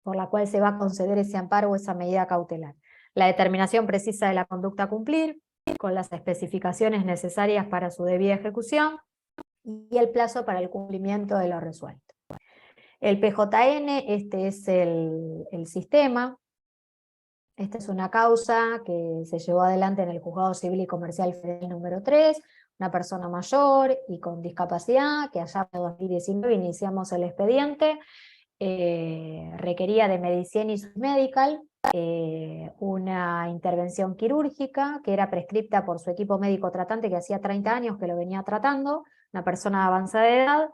por la cual se va a conceder ese amparo o esa medida cautelar. La determinación precisa de la conducta a cumplir, con las especificaciones necesarias para su debida ejecución, y el plazo para el cumplimiento de lo resuelto. El PJN, este es el sistema. Esta es una causa que se llevó adelante en el Juzgado Civil y Comercial Federal número 3, una persona mayor y con discapacidad, que allá en 2019 iniciamos el expediente, requería de Medicine Medical, una intervención quirúrgica que era prescripta por su equipo médico tratante, que hacía 30 años que lo venía tratando, una persona de avanzada edad,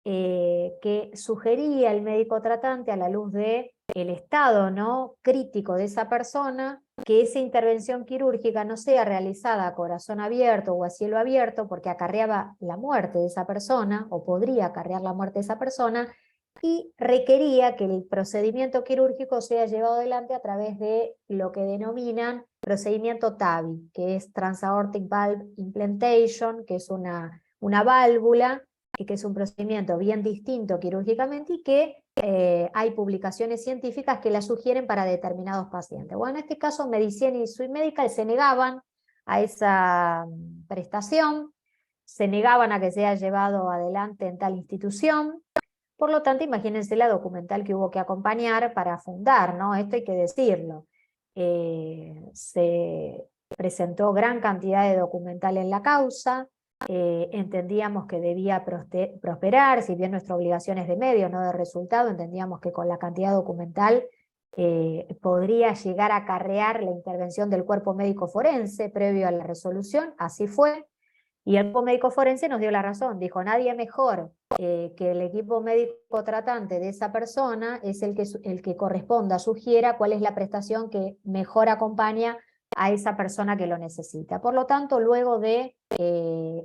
que sugería el médico tratante, a la luz de el estado, ¿no?, crítico de esa persona, que esa intervención quirúrgica no sea realizada a corazón abierto o a cielo abierto, porque acarreaba la muerte de esa persona, o podría acarrear la muerte de esa persona, y requería que el procedimiento quirúrgico sea llevado adelante a través de lo que denominan procedimiento TAVI, que es Transaortic Valve Implantation, que es una válvula y que es un procedimiento bien distinto quirúrgicamente y que hay publicaciones científicas que la sugieren para determinados pacientes. Bueno, en este caso Medicine y Swiss Medical se negaban a esa prestación, se negaban a que sea llevado adelante en tal institución. Por lo tanto, imagínense la documental que hubo que acompañar para fundar, ¿no? Esto hay que decirlo. Se presentó gran cantidad de documental en la causa, entendíamos que debía prosperar, si bien nuestra obligación es de medio, no de resultado, entendíamos que con la cantidad documental podría llegar a acarrear la intervención del cuerpo médico forense previo a la resolución, así fue, y el cuerpo médico forense nos dio la razón, dijo nadie mejor que el equipo médico tratante de esa persona es el que corresponda, sugiera cuál es la prestación que mejor acompaña a esa persona que lo necesita. Por lo tanto, luego de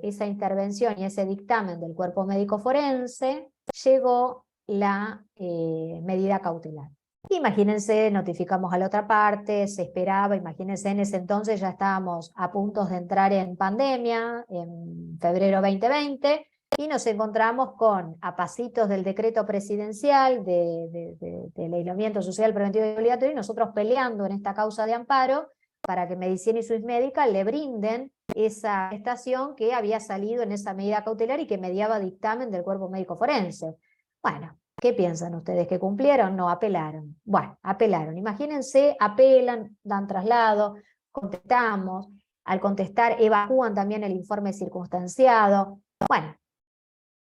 esa intervención y ese dictamen del cuerpo médico forense, llegó la medida cautelar. Imagínense, notificamos a la otra parte, se esperaba, imagínense, en ese entonces ya estábamos a punto de entrar en pandemia, en febrero 2020, y nos encontramos con, a pasitos del decreto presidencial del aislamiento social preventivo y obligatorio, y nosotros peleando en esta causa de amparo para que Medicine y Swiss Medical le brinden esa prestación que había salido en esa medida cautelar y que mediaba dictamen del cuerpo médico forense. Bueno, ¿qué piensan ustedes? ¿Que cumplieron? No, apelaron. Bueno, apelaron. Imagínense, apelan, dan traslado, contestamos. Al contestar, evacúan también el informe circunstanciado. Bueno,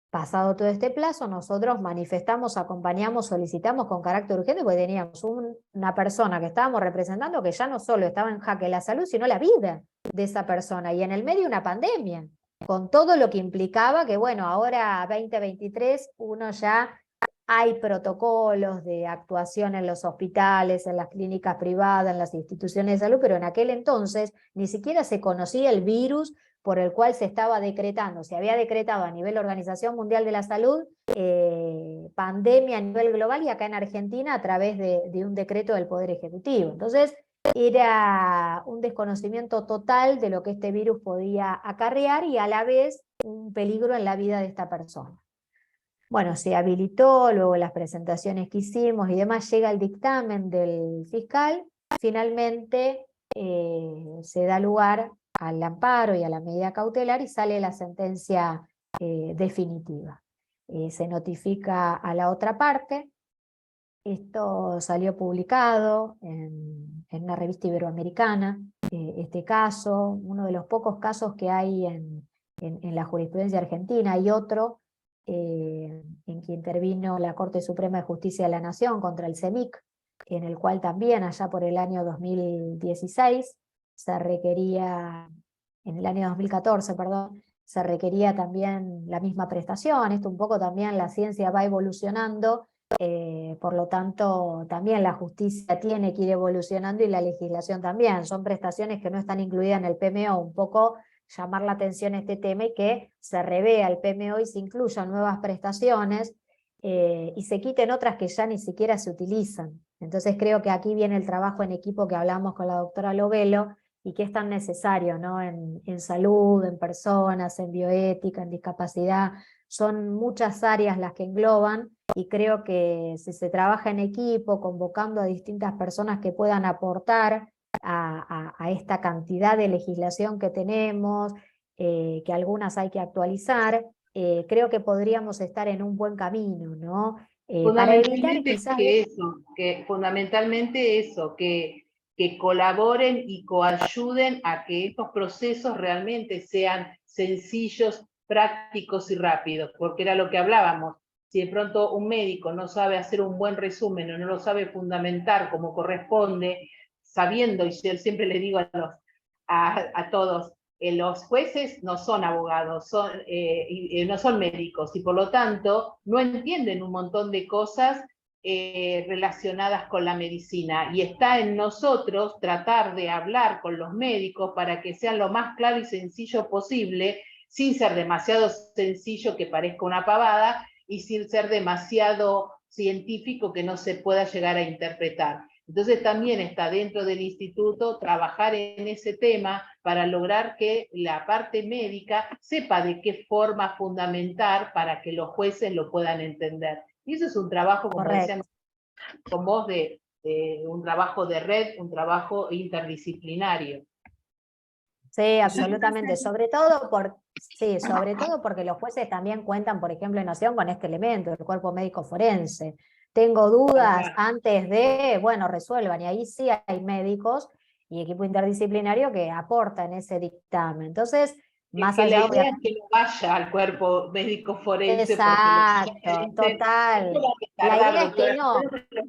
pasado todo este plazo, nosotros manifestamos, acompañamos, solicitamos con carácter urgente, porque teníamos una persona que estábamos representando que ya no solo estaba en jaque la salud, sino la vida de esa persona, y en el medio una pandemia, con todo lo que implicaba que, bueno, ahora 2023 uno ya hay protocolos de actuación en los hospitales, en las clínicas privadas, en las instituciones de salud, pero en aquel entonces ni siquiera se conocía el virus por el cual se estaba decretando, se había decretado a nivel Organización Mundial de la Salud, pandemia a nivel global y acá en Argentina a través de un decreto del Poder Ejecutivo. Entonces era un desconocimiento total de lo que este virus podía acarrear y a la vez un peligro en la vida de esta persona. Bueno, se habilitó, luego las presentaciones que hicimos y demás, llega el dictamen del fiscal, finalmente se da lugar al amparo y a la medida cautelar y sale la sentencia definitiva. Se notifica a la otra parte, esto salió publicado en una revista iberoamericana, este caso, uno de los pocos casos que hay en la jurisprudencia argentina, hay otro en que intervino la Corte Suprema de Justicia de la Nación contra el CEMIC, en el cual también allá por el año 2016 se requería, en el año 2014, perdón, se requería también la misma prestación. Esto un poco también la ciencia va evolucionando, por lo tanto también la justicia tiene que ir evolucionando y la legislación también. Son prestaciones que no están incluidas en el PMO, un poco llamar la atención a este tema y que se revea el PMO y se incluyan nuevas prestaciones y se quiten otras que ya ni siquiera se utilizan. Entonces creo que aquí viene el trabajo en equipo que hablamos con la doctora Lovelo y que es tan necesario, ¿no? En salud, en personas, en bioética, en discapacidad. Son muchas áreas las que engloban y creo que si se trabaja en equipo, convocando a distintas personas que puedan aportar a esta cantidad de legislación que tenemos, que algunas hay que actualizar, creo que podríamos estar en un buen camino, ¿no? Para evitar quizás... Fundamentalmente eso, que colaboren y coayuden a que estos procesos realmente sean sencillos, prácticos y rápidos, porque era lo que hablábamos. Si de pronto un médico no sabe hacer un buen resumen o no lo sabe fundamentar como corresponde, sabiendo, y yo siempre le digo a todos, los jueces no son abogados, no son médicos, y por lo tanto no entienden un montón de cosas relacionadas con la medicina, y está en nosotros tratar de hablar con los médicos para que sean lo más claro y sencillo posible, sin ser demasiado sencillo que parezca una pavada, y sin ser demasiado científico que no se pueda llegar a interpretar. Entonces también está dentro del instituto trabajar en ese tema para lograr que la parte médica sepa de qué forma fundamentar para que los jueces lo puedan entender. Y eso es un trabajo, como decían con vos, de un trabajo de red, un trabajo interdisciplinario. Sí, absolutamente, sobre todo porque los jueces también cuentan, por ejemplo, en Nación con este elemento, el cuerpo médico forense. Tengo dudas antes de, bueno, resuelvan, y ahí sí hay médicos y equipo interdisciplinario que aportan ese dictamen. Entonces, más allá la idea es que no vaya al cuerpo médico forense. Exacto, total. La idea es que no.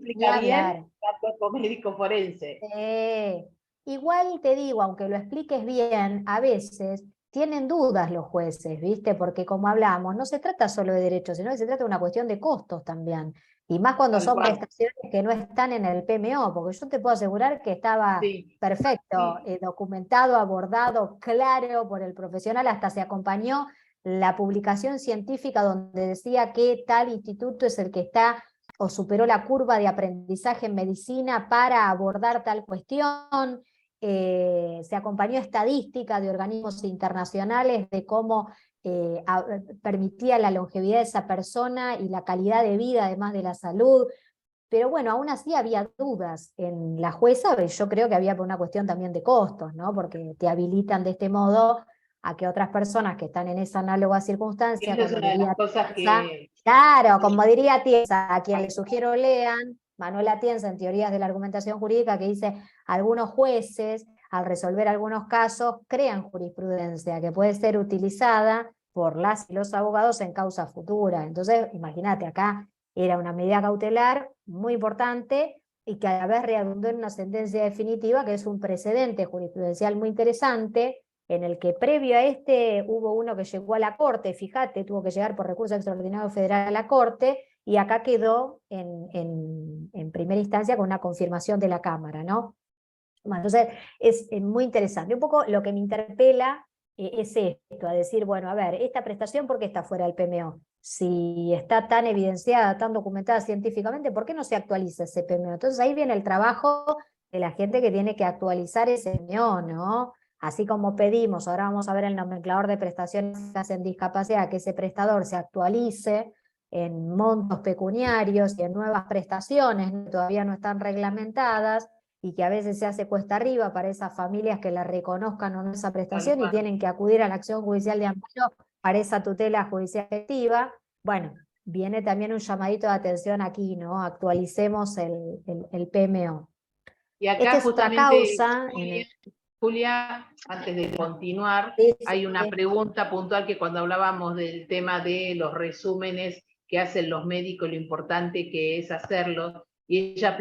Ni hablar. Al cuerpo médico forense. Igual te digo, aunque lo expliques bien, a veces tienen dudas los jueces, ¿viste? Porque como hablamos, no se trata solo de derechos, sino que se trata de una cuestión de costos también. Y más cuando son prestaciones que no están en el PMO, porque yo te puedo asegurar que estaba perfecto, documentado, abordado, claro por el profesional, hasta se acompañó la publicación científica donde decía que tal instituto es el que está o superó la curva de aprendizaje en medicina para abordar tal cuestión. Se acompañó estadística de organismos internacionales de cómo permitía la longevidad de esa persona y la calidad de vida, además de la salud. Pero bueno, aún así había dudas en la jueza, y yo creo que había por una cuestión también de costos, ¿no? Porque te habilitan de este modo a que otras personas que están en esa análoga circunstancia, es una de las cosas que... Claro, como diría Tienza, a quien les sugiero lean, Manuela Tienza en Teorías de la Argumentación Jurídica, que dice, algunos jueces, al resolver algunos casos, crean jurisprudencia que puede ser utilizada por las y los abogados en causa futura. Entonces, imagínate, acá era una medida cautelar muy importante y que a la vez redundó en una sentencia definitiva, que es un precedente jurisprudencial muy interesante, en el que previo a este hubo uno que llegó a la Corte, fíjate, tuvo que llegar por recurso extraordinario federal a la Corte, y acá quedó en primera instancia con una confirmación de la Cámara, ¿no? Bueno, entonces es muy interesante. Un poco lo que me interpela es esto, a decir, bueno, a ver, esta prestación, ¿por qué está fuera del PMO? Si está tan evidenciada, tan documentada científicamente, ¿por qué no se actualiza ese PMO? Entonces ahí viene el trabajo de la gente que tiene que actualizar ese PMO, ¿no? Así como pedimos, ahora vamos a ver el nomenclador de prestaciones en discapacidad, que ese prestador se actualice en montos pecuniarios y en nuevas prestaciones, que todavía no están reglamentadas, y que a veces se hace cuesta arriba para esas familias que la reconozcan o no esa prestación y tienen que acudir a la acción judicial de amparo para esa tutela judicial efectiva. Bueno, viene también un llamadito de atención aquí, ¿no? Actualicemos el PMO. Y acá Esta es otra causa. Julia, antes de continuar, hay una pregunta puntual que cuando hablábamos del tema de los resúmenes que hacen los médicos, lo importante que es hacerlos, y ella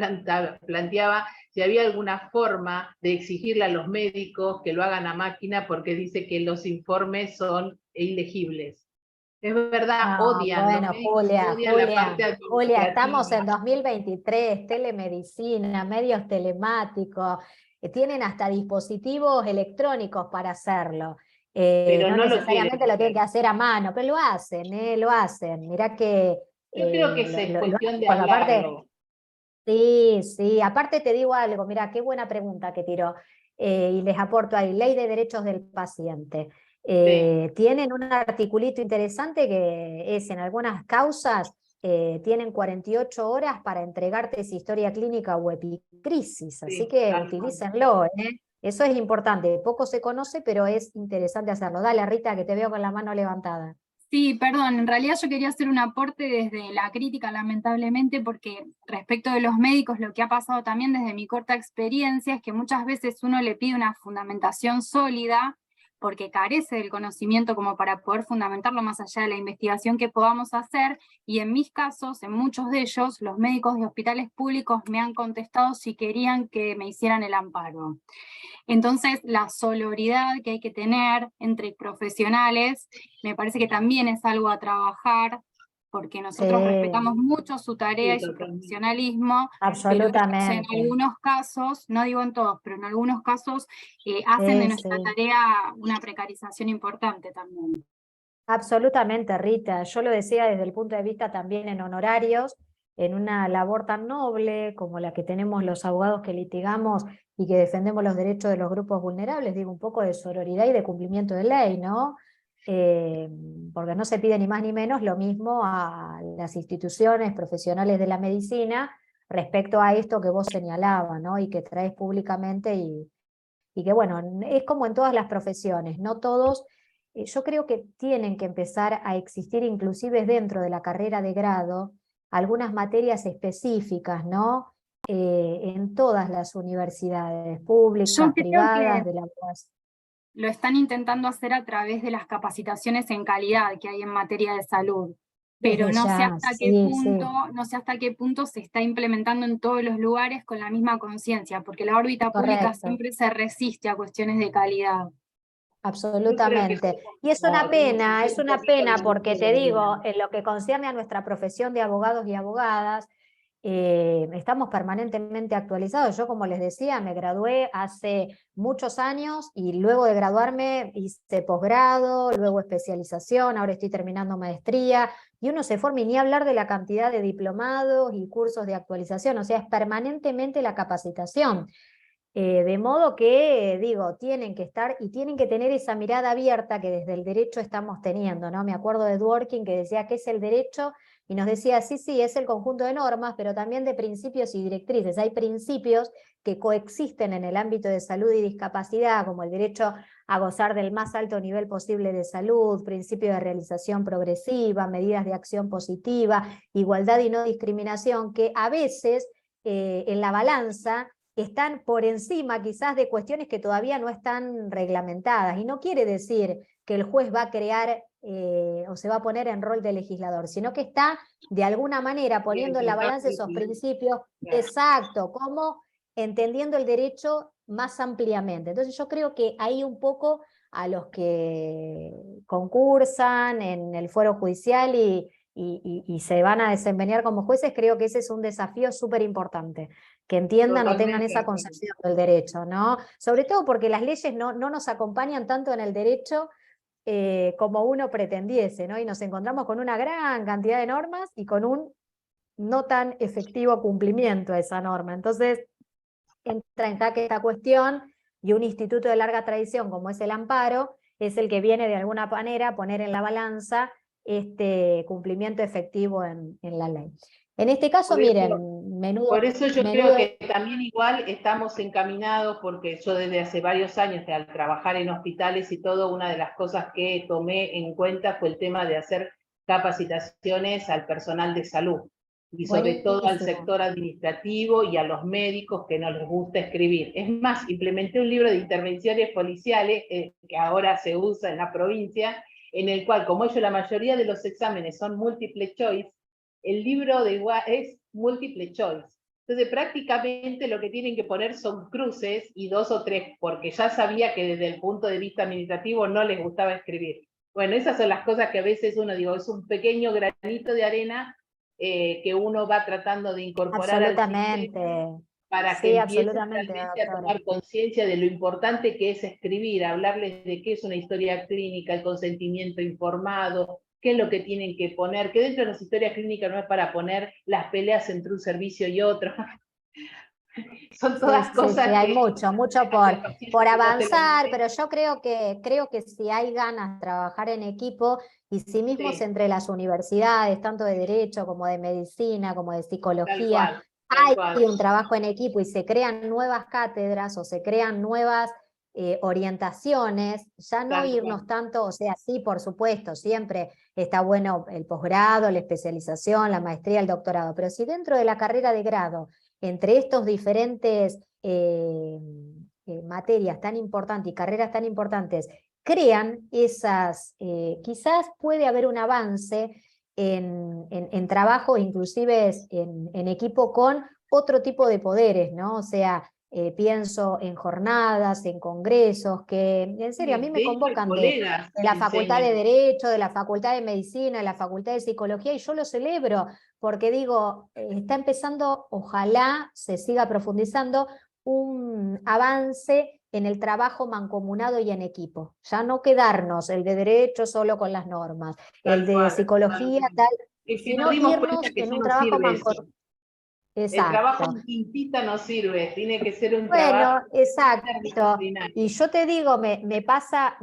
planteaba si había alguna forma de exigirle a los médicos que lo hagan a máquina porque dice que los informes son ilegibles. Es verdad, odian. Bueno, Julia, estamos en 2023, telemedicina, medios telemáticos, tienen hasta dispositivos electrónicos para hacerlo. Pero no necesariamente lo tienen que hacer a mano, pero lo hacen. Mirá que... Yo creo que es cuestión de hablarlo. Sí, aparte te digo algo, mira, qué buena pregunta que tiró, y les aporto ahí, Ley de Derechos del Paciente. Tienen un articulito interesante que es en algunas causas, tienen 48 horas para entregarte esa historia clínica o epicrisis, así que utilícenlo, eso es importante, poco se conoce, pero es interesante hacerlo. Dale, Rita, que te veo con la mano levantada. Sí, perdón, en realidad yo quería hacer un aporte desde la crítica, lamentablemente, porque respecto de los médicos, lo que ha pasado también desde mi corta experiencia es que muchas veces uno le pide una fundamentación sólida porque carece del conocimiento como para poder fundamentarlo más allá de la investigación que podamos hacer, y en mis casos, en muchos de ellos, los médicos de hospitales públicos me han contestado si querían que me hicieran el amparo. Entonces, la sororidad que hay que tener entre profesionales me parece que también es algo a trabajar, porque nosotros respetamos mucho su tarea y su profesionalismo. Absolutamente. Pero en algunos casos, no digo en todos, pero en algunos casos hacen de nuestra tarea una precarización importante también. Absolutamente, Rita. Yo lo decía desde el punto de vista también en honorarios. en una labor tan noble como la que tenemos los abogados que litigamos y que defendemos los derechos de los grupos vulnerables, digo, un poco de sororidad y de cumplimiento de ley, ¿no? Porque no se pide ni más ni menos lo mismo a las instituciones profesionales de la medicina respecto a esto que vos señalabas, ¿no? Y que traes públicamente y que bueno, es como en todas las profesiones, no todos, yo creo que tienen que empezar a existir inclusive dentro de la carrera de grado algunas materias específicas, ¿no? En todas las universidades públicas, Yo creo privadas, que de la lo están intentando hacer a través de las capacitaciones en calidad que hay en materia de salud, pero desde no sé ya, hasta qué sí, punto, sí, no sé hasta qué punto se está implementando en todos los lugares con la misma conciencia, porque la órbita pública correcto. siempre se resiste a cuestiones de calidad. Yo creo que Absolutamente. Y somos como tenemos que es ir un una poquito en pena la porque misma te digo, línea. en lo que concierne a nuestra profesión de abogados y abogadas, estamos permanentemente actualizados. Yo, como les decía, me gradué hace muchos años y luego de graduarme hice posgrado, luego especialización, ahora estoy terminando maestría, y uno se forma y ni hablar de la cantidad de diplomados y cursos de actualización, o sea, es permanentemente la capacitación. De modo que, digo, tienen que estar y tienen que tener esa mirada abierta que desde el derecho estamos teniendo, ¿no? Me acuerdo de Dworkin que decía que es el derecho y nos decía, sí, sí, es el conjunto de normas, pero también de principios y directrices. Hay principios que coexisten en el ámbito de salud y discapacidad, como el derecho a gozar del más alto nivel posible de salud, principio de realización progresiva, medidas de acción positiva, igualdad y no discriminación, que a veces en la balanza están por encima quizás de cuestiones que todavía no están reglamentadas. Y no quiere decir que el juez va a crear o se va a poner en rol de legislador, sino que está de alguna manera Y poniendo en la intentando balanza esos influir. principios, Claro. exacto, como entendiendo el derecho más ampliamente. Entonces yo creo que ahí un poco a los que concursan en el fuero judicial y se van a desempeñar como jueces, creo que ese es un desafío súper importante, que entiendan o tengan Totalmente de esa acuerdo. concepción del derecho, ¿no? Sobre todo porque las leyes no nos acompañan tanto en el derecho como uno pretendiese, ¿no? Y nos encontramos con una gran cantidad de normas y con un no tan efectivo cumplimiento de esa norma. Entonces, entra en jaque esta cuestión y un instituto de larga tradición como es el amparo es el que viene de alguna manera a poner en la balanza este cumplimiento efectivo en la ley. En este caso, Por eso, miren, por eso yo creo que también igual estamos encaminados, porque yo desde hace varios años, al trabajar en hospitales y todo, una de las cosas que tomé en cuenta fue el tema de hacer capacitaciones al personal de salud, y sobre todo al buenísimo. sector administrativo y a los médicos que no les gusta escribir. Es más, implementé un libro de intervenciones policiales que ahora se usa en la provincia, en el cual, como ellos la mayoría de los exámenes son múltiple choice, el libro es múltiple choice. Entonces prácticamente lo que tienen que poner son cruces y 2 o 3, porque ya sabía que desde el punto de vista administrativo no les gustaba escribir. Bueno, esas son las cosas que a veces uno, digo, es un pequeño granito de arena que uno va tratando de incorporar al Absolutamente. sistema para que Sí, empiecen absolutamente, realmente a doctora. tomar conciencia de lo importante que es escribir, hablarles de qué es una historia clínica, el consentimiento informado, qué es lo que tienen que poner, que dentro de las historias clínicas no es para poner las peleas entre un servicio y otro. Son Sí, todas sí, sí, cosas hay que mucho, mucho hasta el paciente por no te lo avanzar, dice. pero yo creo que si hay ganas de trabajar en equipo, y si mismos Sí, entre las universidades, tanto de derecho como de medicina, como de tal psicología, cual, tal cual. hay un trabajo en equipo y se crean nuevas cátedras o se crean nuevas orientaciones, ya no Tal cual. irnos tanto, o sea, sí, por supuesto, siempre está bueno el posgrado, la especialización, la maestría, el doctorado, pero si dentro de la carrera de grado entre estos diferentes materias tan importantes y carreras tan importantes, crean esas, quizás puede haber un avance en trabajo, inclusive en equipo con otro tipo de poderes, ¿no? O sea, pienso en jornadas, en congresos, que en serio a mí Sí, me de hecho, convocan colegas de la Facultad de enseñan. Derecho, de la Facultad de Medicina, de la Facultad de Psicología, y yo lo celebro, porque digo, está empezando, ojalá se siga profundizando, un avance en el trabajo mancomunado y en equipo. Ya no quedarnos el de derecho solo con las normas, el Tal de cual, psicología totalmente. tal, Es que sino nos dimos irnos cuenta que en ya un no trabajo sirve eso. El trabajo Exacto. en quintita no sirve, tiene que ser un Bueno, trabajo exacto. interdisciplinario. Y yo te digo, me pasa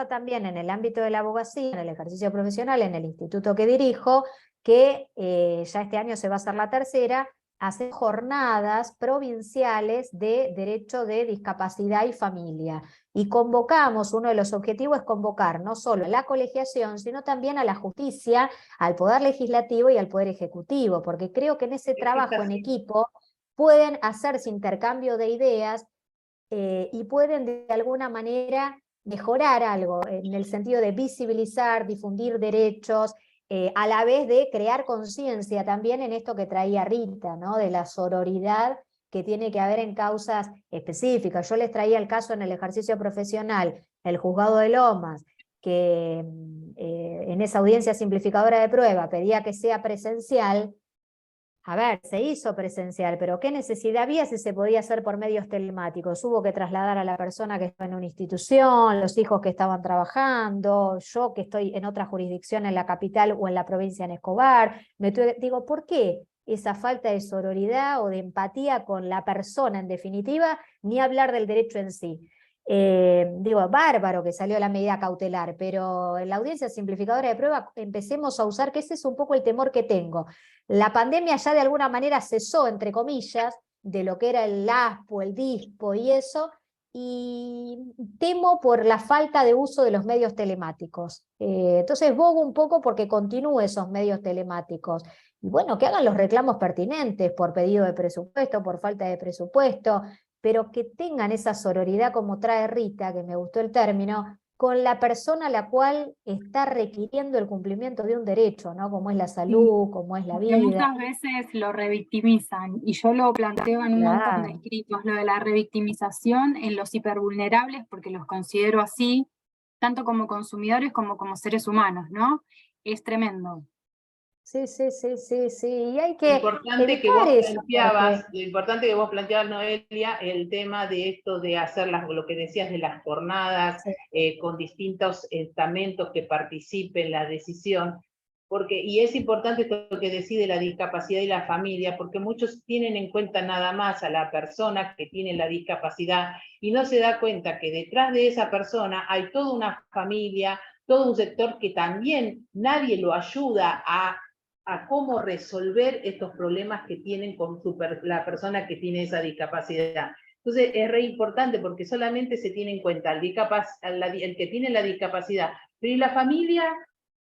también en el ámbito de la abogacía, en el ejercicio profesional, en el instituto que dirijo, que ya este año se va a hacer la tercera, hacer jornadas provinciales de derecho de discapacidad y familia. Y convocamos, uno de los objetivos es convocar no solo a la colegiación, sino también a la justicia, al Poder Legislativo y al Poder Ejecutivo, porque creo que en ese trabajo en equipo pueden hacerse intercambio de ideas y pueden de alguna manera mejorar algo en el sentido de visibilizar, difundir derechos, a la vez de crear conciencia también en esto que traía Rita, ¿no? De la sororidad que tiene que haber en causas específicas. Yo les traía el caso en el ejercicio profesional, el juzgado de Lomas, que en esa audiencia simplificadora de prueba pedía que sea presencial. A ver, se hizo presencial, pero ¿qué necesidad había si se podía hacer por medios telemáticos? Hubo que trasladar a la persona que estaba en una institución, los hijos que estaban trabajando, yo que estoy en otra jurisdicción en la capital o en la provincia en Escobar. Digo, ¿por qué esa falta de sororidad o de empatía con la persona en definitiva, ni hablar del derecho en sí? Digo, bárbaro que salió la medida cautelar, pero en la audiencia simplificadora de prueba empecemos a usar, que ese es un poco el temor que tengo. La pandemia ya de alguna manera cesó, entre comillas, de lo que era el ASPO, el DISPO y eso, y temo por la falta de uso de los medios telemáticos. Entonces bogo un poco porque continúe esos medios telemáticos. Y bueno, que hagan los reclamos pertinentes por pedido de presupuesto, por falta de presupuesto, pero que tengan esa sororidad como trae Rita, que me gustó el término, con la persona a la cual está requiriendo el cumplimiento de un derecho, ¿no? Como es la salud, como es la Porque vida. muchas veces lo revictimizan, y yo lo planteo en un montón de Claro. escritos, lo de la revictimización en los hipervulnerables, porque los considero así, tanto como consumidores como seres humanos, ¿no? Es tremendo. Sí, sí, sí, sí, sí. Y hay Lo que importante que evitar vos eso, planteabas, porque lo importante que vos planteabas, Noelia, el tema de esto de hacer lo que decías de las jornadas sí, con distintos estamentos que participen en la decisión, porque, y es importante esto que decide la discapacidad y la familia, porque muchos tienen en cuenta nada más a la persona que tiene la discapacidad y no se da cuenta que detrás de esa persona hay toda una familia, todo un sector que también nadie lo ayuda a cómo resolver estos problemas que tienen con la persona que tiene esa discapacidad. Entonces es re importante porque solamente se tiene en cuenta el que tiene la discapacidad, pero ¿y la familia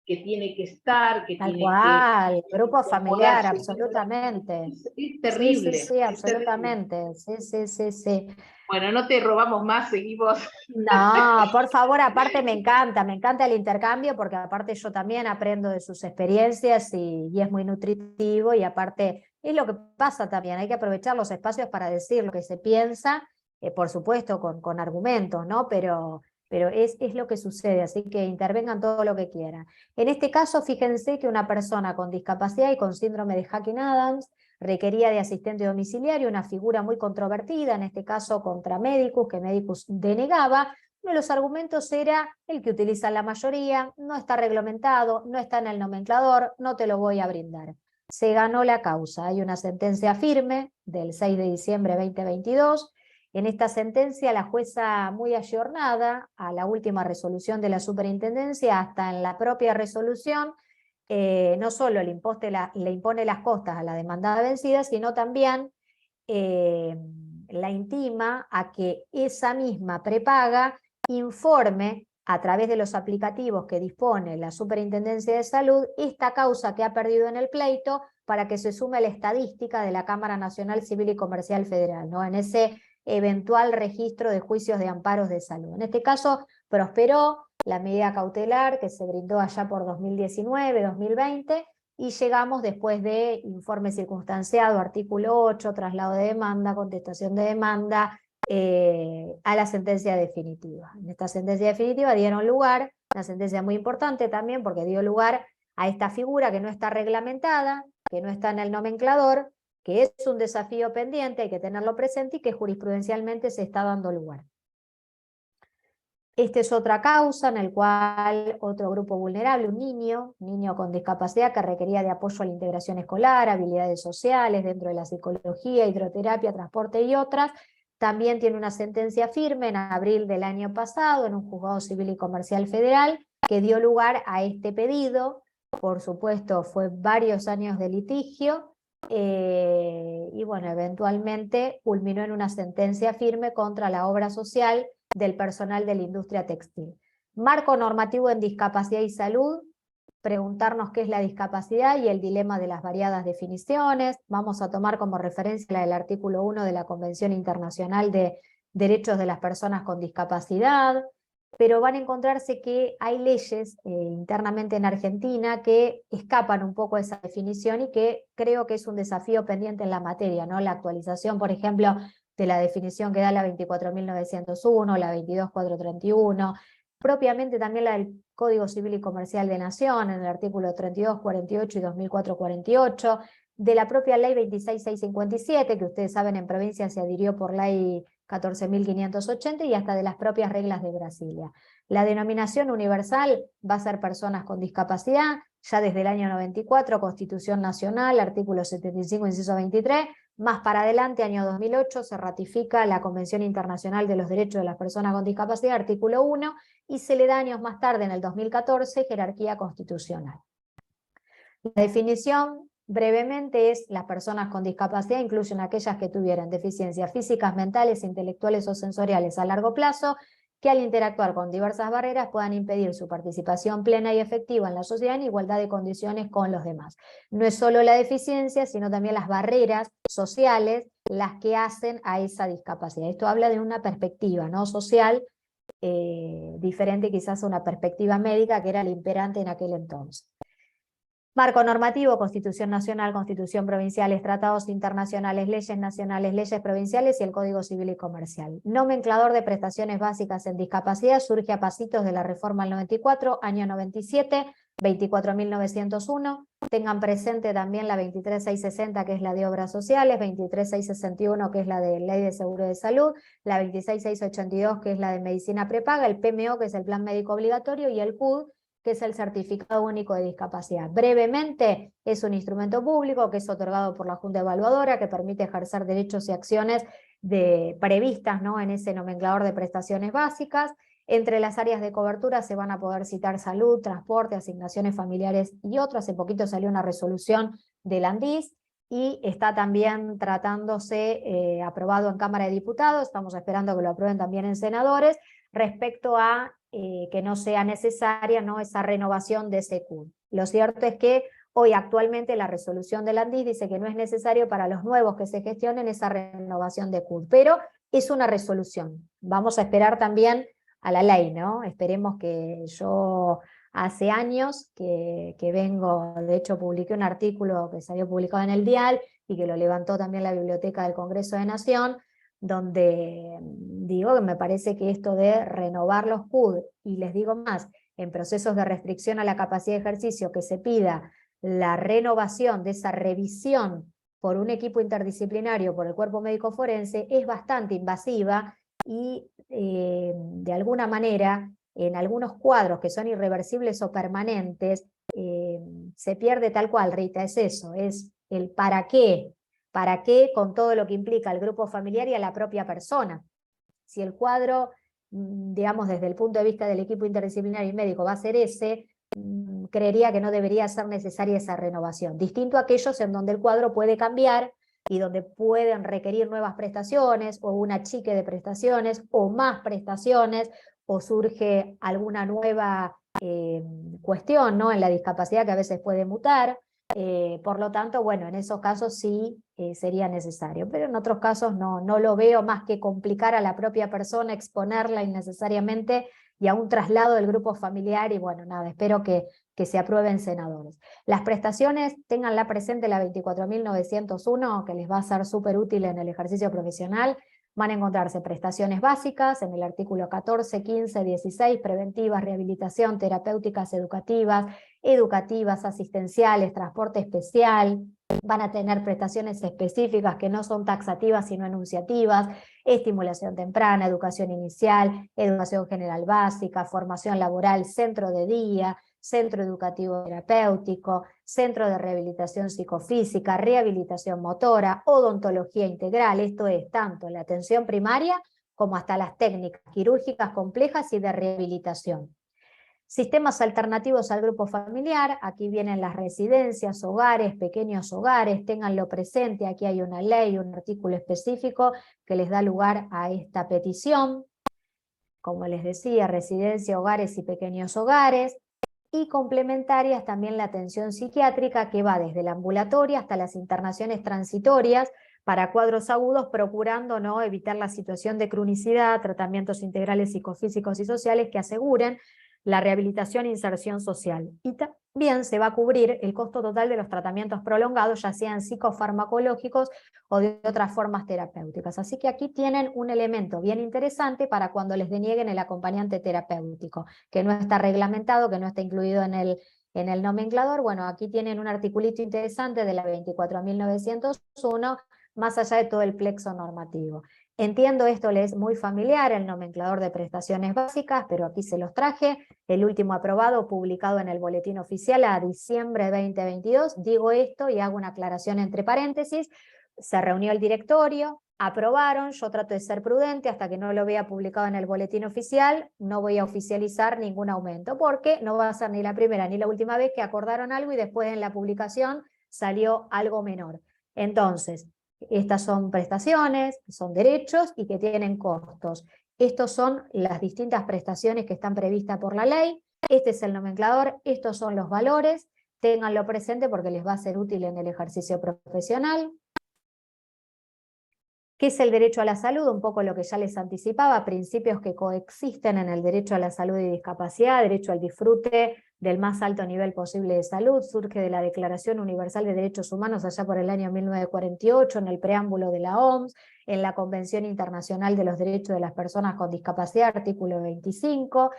que tiene que estar, que tal tiene que cual, grupo familiar, acomodarse? absolutamente. Es Sí, sí, terrible, sí, es terrible. absolutamente. Sí, sí, sí, sí. Bueno, no te robamos más, seguimos. No, por favor, aparte me encanta el intercambio porque aparte yo también aprendo de sus experiencias y es muy nutritivo y aparte es lo que pasa también, hay que aprovechar los espacios para decir lo que se piensa, por supuesto con argumentos, ¿no? Pero es lo que sucede, así que intervengan todo lo que quieran. En este caso, fíjense que una persona con discapacidad y con síndrome de Hacking-Adams requería de asistente domiciliario, una figura muy controvertida, en este caso contra Medicus, que Medicus denegaba. Uno de los argumentos era el que utiliza la mayoría, no está reglamentado, no está en el nomenclador, no te lo voy a brindar. Se ganó la causa, hay una sentencia firme del 6 de diciembre de 2022. En esta sentencia la jueza muy ayornada a la última resolución de la superintendencia, hasta en la propia resolución, no solo le impone las costas a la demandada vencida, sino también la intima a que esa misma prepaga informe a través de los aplicativos que dispone la Superintendencia de Salud esta causa que ha perdido en el pleito para que se sume a la estadística de la Cámara Nacional Civil y Comercial Federal, ¿no? En ese eventual registro de juicios de amparos de salud. En este caso prosperó la medida cautelar que se brindó allá por 2019, 2020, y llegamos después de informe circunstanciado, artículo 8, traslado de demanda, contestación de demanda, a la sentencia definitiva. En esta sentencia definitiva dieron lugar, una sentencia muy importante también porque dio lugar a esta figura que no está reglamentada, que no está en el nomenclador, que es un desafío pendiente, hay que tenerlo presente y que jurisprudencialmente se está dando lugar. Esta es otra causa en el cual otro grupo vulnerable, un niño con discapacidad que requería de apoyo a la integración escolar, habilidades sociales dentro de la psicología, hidroterapia, transporte y otras, también tiene una sentencia firme en abril del año pasado en un juzgado civil y comercial federal que dio lugar a este pedido. Por supuesto, fue varios años de litigio y bueno, eventualmente culminó en una sentencia firme contra la obra social del personal de la industria textil. Marco normativo en discapacidad y salud, preguntarnos qué es la discapacidad y el dilema de las variadas definiciones. Vamos a tomar como referencia la del artículo 1 de la Convención Internacional de Derechos de las Personas con Discapacidad, pero van a encontrarse que hay leyes internamente en Argentina que escapan un poco a esa definición y que creo que es un desafío pendiente en la materia, ¿no? La actualización, por ejemplo, de la definición que da la 24.901, la 22.431, propiamente también la del Código Civil y Comercial de Nación, en el artículo 3248 y 2448, de la propia ley 26.657, que ustedes saben en provincia se adhirió por ley 14.580, y hasta de las propias reglas de Brasilia. La denominación universal va a ser personas con discapacidad, ya desde el año 94, Constitución Nacional, artículo 75, inciso 23, más para adelante, año 2008, se ratifica la Convención Internacional de los Derechos de las Personas con Discapacidad, artículo 1, y se le da años más tarde, en el 2014, jerarquía constitucional. La definición, brevemente, es: las personas con discapacidad incluyen aquellas que tuvieran deficiencias físicas, mentales, intelectuales o sensoriales a largo plazo, que al interactuar con diversas barreras puedan impedir su participación plena y efectiva en la sociedad en igualdad de condiciones con los demás. No es solo la deficiencia, sino también las barreras sociales las que hacen a esa discapacidad. Esto habla de una perspectiva, ¿no?, social, diferente quizás a una perspectiva médica que era la imperante en aquel entonces. Marco normativo: Constitución Nacional, Constitución Provinciales, tratados internacionales, leyes nacionales, leyes provinciales y el Código Civil y Comercial. Nomenclador de prestaciones básicas en discapacidad surge a pasitos de la reforma del 94, año 97, 24.901. Tengan presente también la 23.660, que es la de obras sociales, 23.661, que es la de ley de seguro de salud, la 26.682, que es la de medicina prepaga, el PMO, que es el plan médico obligatorio, y el CUD, que es el Certificado Único de Discapacidad. Brevemente, es un instrumento público que es otorgado por la Junta Evaluadora, que permite ejercer derechos y acciones previstas, ¿no?, en ese nomenclador de prestaciones básicas. Entre las áreas de cobertura se van a poder citar salud, transporte, asignaciones familiares y otras. Hace poquito salió una resolución del ANDIS y está también tratándose, aprobado en Cámara de Diputados, estamos esperando que lo aprueben también en senadores, respecto a que no sea necesaria, ¿no?, esa renovación de ese CUD. Lo cierto es que hoy actualmente la resolución del ANDIS dice que no es necesario para los nuevos que se gestionen esa renovación de CUD, pero es una resolución. Vamos a esperar también a la ley, ¿no? Esperemos que yo hace años que vengo, de hecho publiqué un artículo que se había publicado en el Dial y que lo levantó también la Biblioteca del Congreso de Nación, donde digo que me parece que esto de renovar los CUD, y les digo más, en procesos de restricción a la capacidad de ejercicio, que se pida la renovación de esa revisión por un equipo interdisciplinario, por el cuerpo médico forense, es bastante invasiva y de alguna manera, en algunos cuadros que son irreversibles o permanentes, se pierde tal cual, Rita, es eso, es el para qué con todo lo que implica al grupo familiar y a la propia persona. Si el cuadro, digamos, desde el punto de vista del equipo interdisciplinario y médico va a ser ese, creería que no debería ser necesaria esa renovación. Distinto a aquellos en donde el cuadro puede cambiar y donde pueden requerir nuevas prestaciones o un achique de prestaciones o más prestaciones, o surge alguna nueva cuestión, ¿no?, en la discapacidad, que a veces puede mutar. Por lo tanto, bueno, en esos casos sí sería necesario, pero en otros casos no lo veo más que complicar a la propia persona, exponerla innecesariamente y a un traslado del grupo familiar, y bueno, nada, espero que se aprueben senadores. Las prestaciones, tenganla presente, la 24.901, que les va a ser súper útil en el ejercicio profesional. Van a encontrarse prestaciones básicas en el artículo 14, 15, 16, preventivas, rehabilitación, terapéuticas, educativas, educativas, asistenciales, transporte especial, van a tener prestaciones específicas que no son taxativas sino enunciativas, estimulación temprana, educación inicial, educación general básica, formación laboral, centro de día, centro educativo terapéutico, centro de rehabilitación psicofísica, rehabilitación motora, odontología integral, esto es tanto la atención primaria como hasta las técnicas quirúrgicas complejas y de rehabilitación. Sistemas alternativos al grupo familiar, aquí vienen las residencias, hogares, pequeños hogares, ténganlo presente, aquí hay una ley, un artículo específico que les da lugar a esta petición. Como les decía, residencia, hogares y pequeños hogares, y complementarias también la atención psiquiátrica que va desde la ambulatoria hasta las internaciones transitorias para cuadros agudos, procurando no evitar la situación de cronicidad, tratamientos integrales psicofísicos y sociales que aseguren la rehabilitación e inserción social. Y también se va a cubrir el costo total de los tratamientos prolongados, ya sean psicofarmacológicos o de otras formas terapéuticas. Así que aquí tienen un elemento bien interesante para cuando les denieguen el acompañante terapéutico, que no está reglamentado, que no está incluido en el nomenclador. Bueno, aquí tienen un articulito interesante de la 24.901, más allá de todo el plexo normativo. Entiendo esto les es muy familiar, el nomenclador de prestaciones básicas, pero aquí se los traje, el último aprobado publicado en el boletín oficial a diciembre de 2022, digo esto y hago una aclaración entre paréntesis, se reunió el directorio, aprobaron, yo trato de ser prudente hasta que no lo vea publicado en el boletín oficial, no voy a oficializar ningún aumento, porque no va a ser ni la primera ni la última vez que acordaron algo y después en la publicación salió algo menor. Entonces, estas son prestaciones, son derechos y que tienen costos. Estos son las distintas prestaciones que están previstas por la ley. Este es el nomenclador, estos son los valores. Ténganlo presente porque les va a ser útil en el ejercicio profesional. ¿Qué es el derecho a la salud? Un poco lo que ya les anticipaba, principios que coexisten en el derecho a la salud y discapacidad, derecho al disfrute del más alto nivel posible de salud, surge de la Declaración Universal de Derechos Humanos allá por el año 1948, en el preámbulo de la OMS, en la Convención Internacional de los Derechos de las Personas con Discapacidad, artículo 25,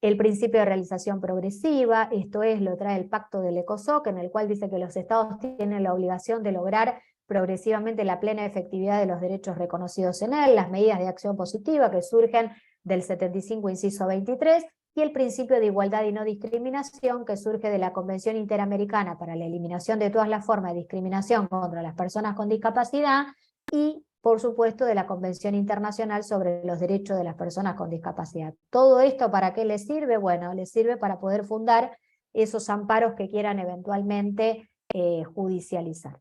el principio de realización progresiva, esto es, lo trae el Pacto del ECOSOC, en el cual dice que los estados tienen la obligación de lograr progresivamente la plena efectividad de los derechos reconocidos en él, las medidas de acción positiva que surgen del 75, inciso 23, y el principio de igualdad y no discriminación que surge de la Convención Interamericana para la Eliminación de todas las formas de discriminación contra las personas con discapacidad y, por supuesto, de la Convención Internacional sobre los Derechos de las Personas con Discapacidad. ¿Todo esto para qué les sirve? Bueno, les sirve para poder fundar esos amparos que quieran eventualmente judicializar.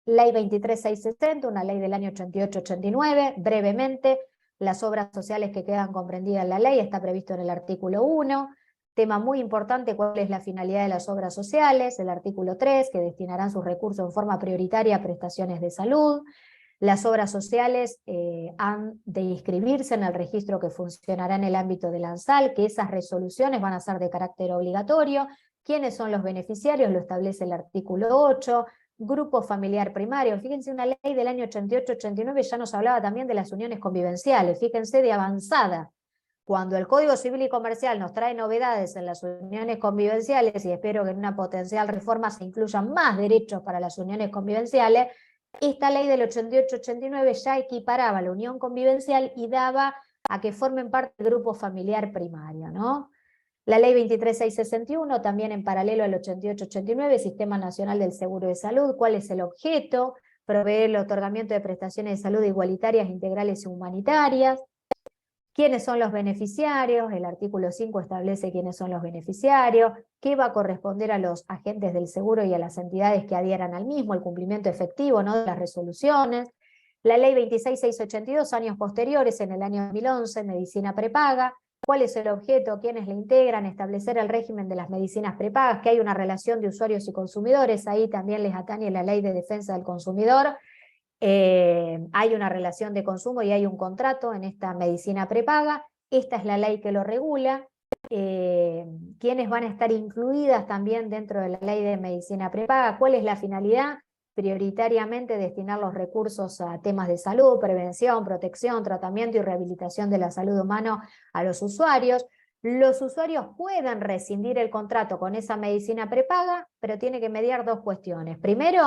Ley 23660, una ley del año 88-89, brevemente, las obras sociales que quedan comprendidas en la ley, está previsto en el artículo 1, tema muy importante, cuál es la finalidad de las obras sociales, el artículo 3, que destinarán sus recursos en forma prioritaria a prestaciones de salud. Las obras sociales han de inscribirse en el registro que funcionará en el ámbito del ANSAL, que esas resoluciones van a ser de carácter obligatorio. ¿Quiénes son los beneficiarios? Lo establece el artículo 8, grupo familiar primario. Fíjense, una ley del año 88-89 ya nos hablaba también de las uniones convivenciales, fíjense de avanzada. Cuando el Código Civil y Comercial nos trae novedades en las uniones convivenciales, y espero que en una potencial reforma se incluyan más derechos para las uniones convivenciales, esta ley del 88-89 ya equiparaba la unión convivencial y daba a que formen parte del grupo familiar primario, ¿no? La ley 23661, también en paralelo al 88-89, Sistema Nacional del Seguro de Salud. ¿Cuál es el objeto? Proveer el otorgamiento de prestaciones de salud igualitarias, integrales y humanitarias. ¿Quiénes son los beneficiarios? El artículo 5 establece quiénes son los beneficiarios, qué va a corresponder a los agentes del seguro y a las entidades que adhieran al mismo, el cumplimiento efectivo, ¿no?, de las resoluciones. La ley 26682, años posteriores, en el año 2011, medicina prepaga. ¿Cuál es el objeto? ¿Quiénes le integran? Establecer el régimen de las medicinas prepagas, que hay una relación de usuarios y consumidores, ahí también les atañe la ley de defensa del consumidor. Hay una relación de consumo y hay un contrato en esta medicina prepaga. Esta es la ley que lo regula. ¿Quiénes van a estar incluidas también dentro de la ley de medicina prepaga? ¿Cuál es la finalidad? Prioritariamente destinar los recursos a temas de salud, prevención, protección, tratamiento y rehabilitación de la salud humana a los usuarios. Los usuarios pueden rescindir el contrato con esa medicina prepaga, pero tiene que mediar dos cuestiones. Primero,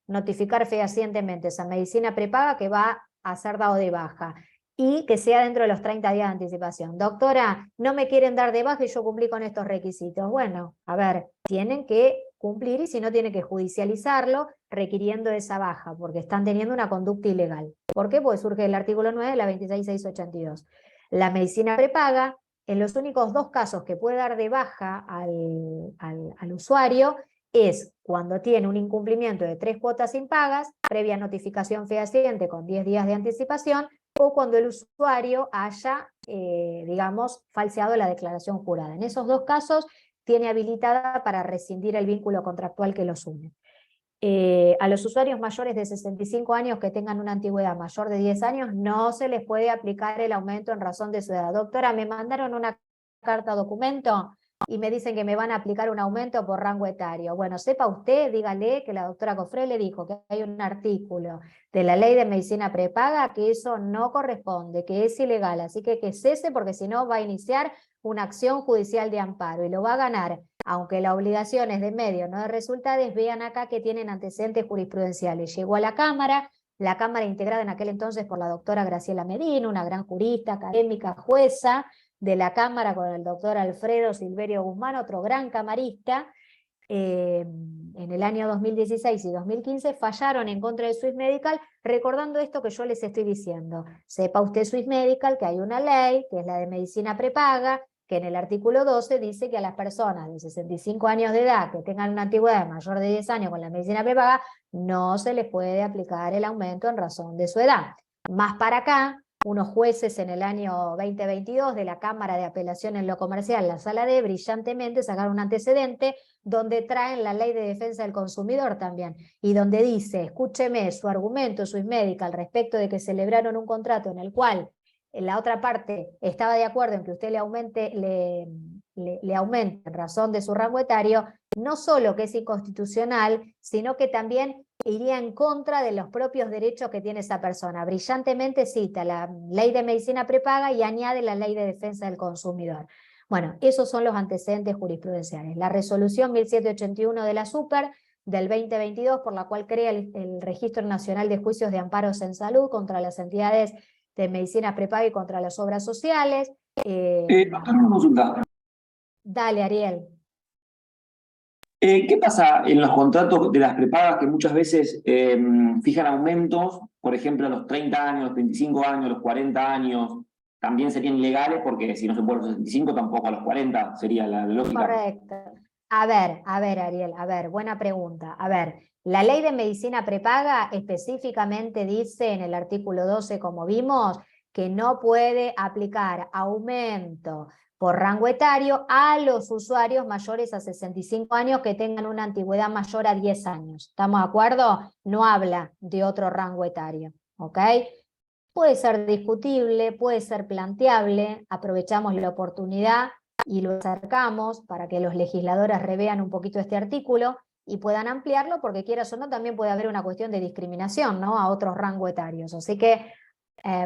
notificar fehacientemente esa medicina prepaga que va a ser dado de baja y que sea dentro de los 30 días de anticipación. Doctora, no me quieren dar de baja y yo cumplí con estos requisitos. Bueno, a ver, tienen que cumplir y si no tienen que judicializarlo requiriendo esa baja, porque están teniendo una conducta ilegal. ¿Por qué? Porque surge el artículo 9 de la 26.682. La medicina prepaga, en los únicos dos casos que puede dar de baja al usuario es cuando tiene un incumplimiento de 3 cuotas impagas, previa notificación fehaciente con 10 días de anticipación, o cuando el usuario haya, digamos, falseado la declaración jurada. En esos dos casos tiene habilitada para rescindir el vínculo contractual que los une. A los usuarios mayores de 65 años que tengan una antigüedad mayor de 10 años no se les puede aplicar el aumento en razón de su edad. Doctora, me mandaron una carta documento y me dicen que me van a aplicar un aumento por rango etario. Bueno, sepa usted, dígale que la doctora Cofré le dijo que hay un artículo de la ley de medicina prepaga que eso no corresponde, que es ilegal, así que cese porque si no va a iniciar una acción judicial de amparo y lo va a ganar. Aunque la obligación es de medios, no de resultados, vean acá que tienen antecedentes jurisprudenciales. Llegó a la Cámara integrada en aquel entonces por la doctora Graciela Medina, una gran jurista, académica, jueza de la Cámara, con el doctor Alfredo Silverio Guzmán, otro gran camarista. En el año 2016 y 2015 fallaron en contra de Swiss Medical, recordando esto que yo les estoy diciendo. Sepa usted, Swiss Medical, que hay una ley, que es la de medicina prepaga, que en el artículo 12 dice que a las personas de 65 años de edad que tengan una antigüedad mayor de 10 años con la medicina prepaga, no se les puede aplicar el aumento en razón de su edad. Más para acá, unos jueces en el año 2022 de la Cámara de Apelación en lo Comercial, la Sala D, brillantemente sacaron un antecedente donde traen la Ley de Defensa del Consumidor también, y donde dice, escúcheme, su argumento, Swiss Medical, al respecto de que celebraron un contrato en el cual la otra parte estaba de acuerdo en que usted le aumente en razón de su rango etario, no solo que es inconstitucional, sino que también iría en contra de los propios derechos que tiene esa persona. Brillantemente cita la ley de medicina prepaga y añade la ley de defensa del consumidor. Bueno, esos son los antecedentes jurisprudenciales. La resolución 1781 de la Super del 2022, por la cual crea el Registro Nacional de Juicios de Amparos en Salud contra las entidades de medicina prepaga y contra las obras sociales. Doctor, una consulta. Dale, Ariel. ¿Qué pasa en los contratos de las prepagas que muchas veces fijan aumentos, por ejemplo, a los 30 años, los 25 años, los 40 años, también serían ilegales porque si no se puede a los 65, tampoco a los 40 sería la lógica? Correcto. A ver, Ariel, buena pregunta. A ver, la ley de medicina prepaga específicamente dice en el artículo 12, como vimos, que no puede aplicar aumento por rango etario a los usuarios mayores a 65 años que tengan una antigüedad mayor a 10 años. ¿Estamos de acuerdo? No habla de otro rango etario, ¿ok? Puede ser discutible, puede ser planteable, aprovechamos la oportunidad y lo acercamos para que los legisladores revean un poquito este artículo y puedan ampliarlo, porque quieras o no, también puede haber una cuestión de discriminación, ¿no?, a otros rangos etarios. Así que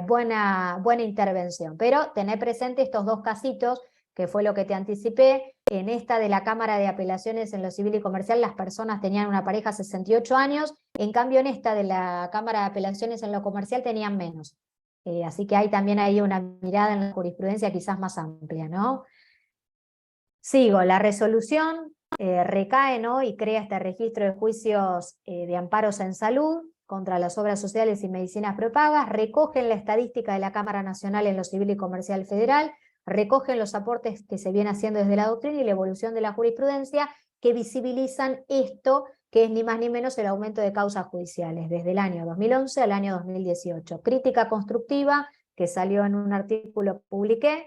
buena intervención, pero tener presente estos dos casitos, que fue lo que te anticipé. En esta de la Cámara de Apelaciones en lo Civil y Comercial, las personas tenían una pareja 68 años, en cambio en esta de la Cámara de Apelaciones en lo Comercial tenían menos. Así que hay también ahí una mirada en la jurisprudencia quizás más amplia, ¿no? Sigo, la resolución recae, ¿no?, y crea este registro de juicios de amparos en salud contra las obras sociales y medicinas prepagas, recogen la estadística de la Cámara Nacional en lo Civil y Comercial Federal, recogen los aportes que se viene haciendo desde la doctrina y la evolución de la jurisprudencia que visibilizan esto, que es ni más ni menos el aumento de causas judiciales desde el año 2011 al año 2018. Crítica constructiva que salió en un artículo que publiqué,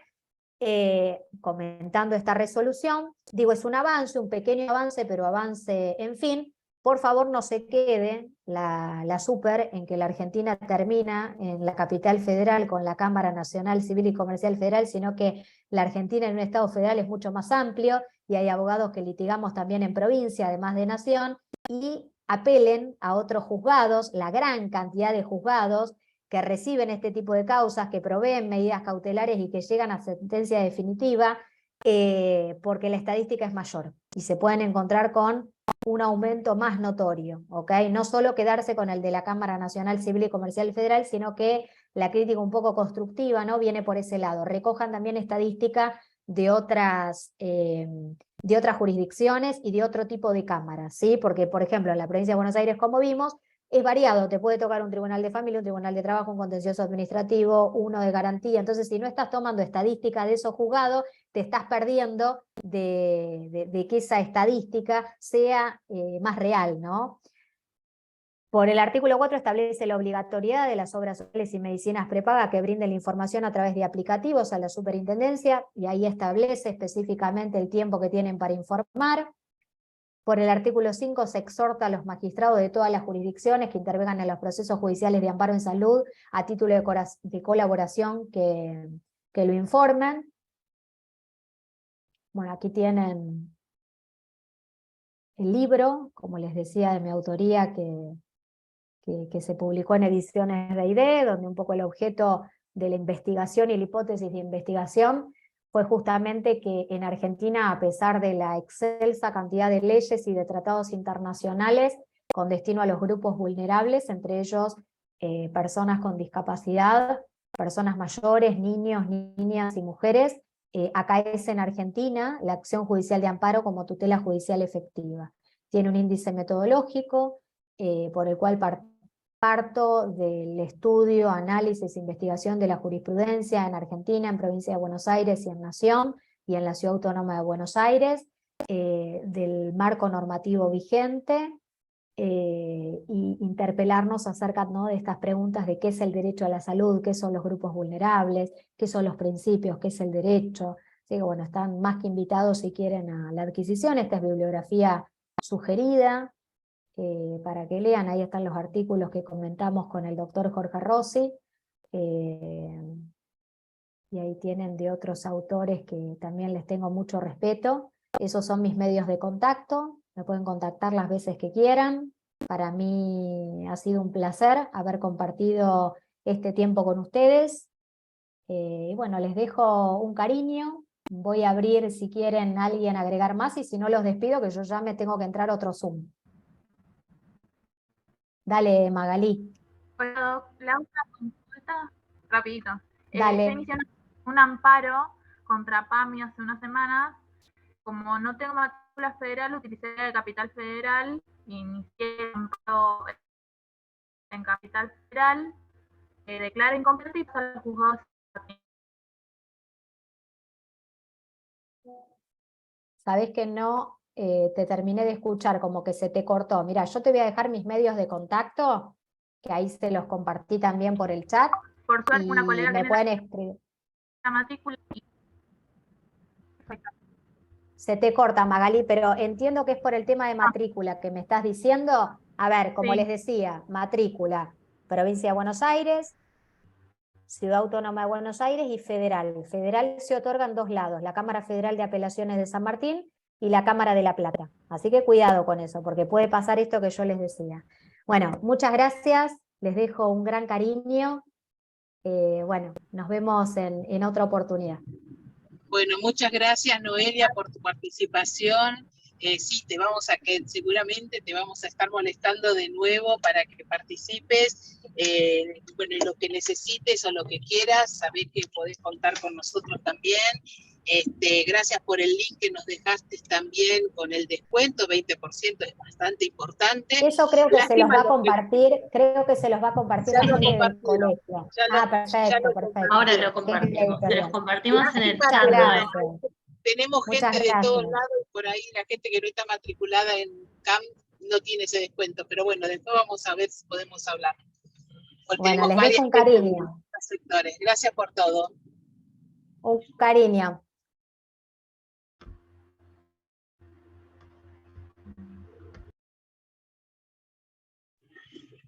comentando esta resolución. Digo, es un avance, un pequeño avance, pero avance, en fin. Por favor, no se quede la Super en que la Argentina termina en la capital federal con la Cámara Nacional Civil y Comercial Federal, sino que la Argentina en un Estado federal es mucho más amplio y hay abogados que litigamos también en provincia, además de nación, y apelen a otros juzgados, la gran cantidad de juzgados que reciben este tipo de causas, que proveen medidas cautelares y que llegan a sentencia definitiva, porque la estadística es mayor y se pueden encontrar con un aumento más notorio, ¿ok? No solo quedarse con el de la Cámara Nacional Civil y Comercial Federal, sino que la crítica un poco constructiva, ¿no?, viene por ese lado. Recojan también estadística de otras jurisdicciones y de otro tipo de cámaras, ¿sí? Porque, por ejemplo, en la provincia de Buenos Aires, como vimos, es variado, te puede tocar un tribunal de familia, un tribunal de trabajo, un contencioso administrativo, uno de garantía. Entonces, si no estás tomando estadística de esos juzgados, te estás perdiendo de que esa estadística sea más real, ¿no? Por el artículo 4 establece la obligatoriedad de las obras sociales y medicinas prepagas que brinden la información a través de aplicativos a la superintendencia, y ahí establece específicamente el tiempo que tienen para informar. Por el artículo 5 se exhorta a los magistrados de todas las jurisdicciones que intervengan en los procesos judiciales de amparo en salud a título de colaboración que lo informen. Bueno, aquí tienen el libro, como les decía, de mi autoría, que se publicó en Ediciones de ID, donde un poco el objeto de la investigación y la hipótesis de investigación fue justamente que en Argentina, a pesar de la excelsa cantidad de leyes y de tratados internacionales con destino a los grupos vulnerables, entre ellos personas con discapacidad, personas mayores, niños, niñas y mujeres, acá es en Argentina la acción judicial de amparo como tutela judicial efectiva. Tiene un índice metodológico por el cual parto del estudio, análisis, investigación de la jurisprudencia en Argentina, en Provincia de Buenos Aires y en Nación, y en la Ciudad Autónoma de Buenos Aires, del marco normativo vigente, y interpelarnos acerca, ¿no?, de estas preguntas de qué es el derecho a la salud, qué son los grupos vulnerables, qué son los principios, qué es el derecho. Así que bueno, están más que invitados si quieren a la adquisición. Esta es bibliografía sugerida, para que lean. Ahí están los artículos que comentamos con el doctor Jorge Rossi, y ahí tienen de otros autores que también les tengo mucho respeto. Esos son mis medios de contacto, me pueden contactar las veces que quieran. Para mí ha sido un placer haber compartido este tiempo con ustedes. Y bueno, les dejo un cariño. Voy a abrir si quieren alguien agregar más, y si no los despido, que yo ya me tengo que entrar a otro Zoom. Dale, Magalí. Bueno, la última consulta, rapidito. Dale. Se inició un amparo contra PAMI hace unas semanas. Como no tengo matrícula federal, utilicé el Capital Federal, inicié un amparo en Capital Federal, declaré incompetente y pasé a los juzgados. Sabés que no te terminé de escuchar, como que se te cortó. Mira, yo te voy a dejar mis medios de contacto, que ahí se los compartí también por el chat. Por suerte, y una colega me tiene pueden escribir. la matrícula. Se te corta, Magalí, pero entiendo que es por el tema de matrícula que me estás diciendo. A ver, como Sí. les decía, matrícula, Provincia de Buenos Aires, Ciudad Autónoma de Buenos Aires y Federal. Federal se otorga en dos lados, la Cámara Federal de Apelaciones de San Martín y la Cámara de La Plata. Así que cuidado con eso, porque puede pasar esto que yo les decía. Bueno, muchas gracias, les dejo un gran cariño. Bueno, nos vemos en otra oportunidad. Bueno, muchas gracias, Noelia, por tu participación. Sí, seguramente te vamos a estar molestando de nuevo para que participes. Bueno, lo que necesites o lo que quieras, sabés que podés contar con nosotros también. Gracias por el link que nos dejaste también con el descuento, 20%, es bastante importante. Eso creo que se los va a compartir, la gente del colegio. Perfecto. Ahora lo compartimos, se los compartimos en el chat. Tenemos gente de todos lados, y por ahí la gente que no está matriculada en CAM no tiene ese descuento, pero bueno, después vamos a ver si podemos hablar. Bueno, les dejo un cariño. Sectores. Gracias por todo. Un cariño.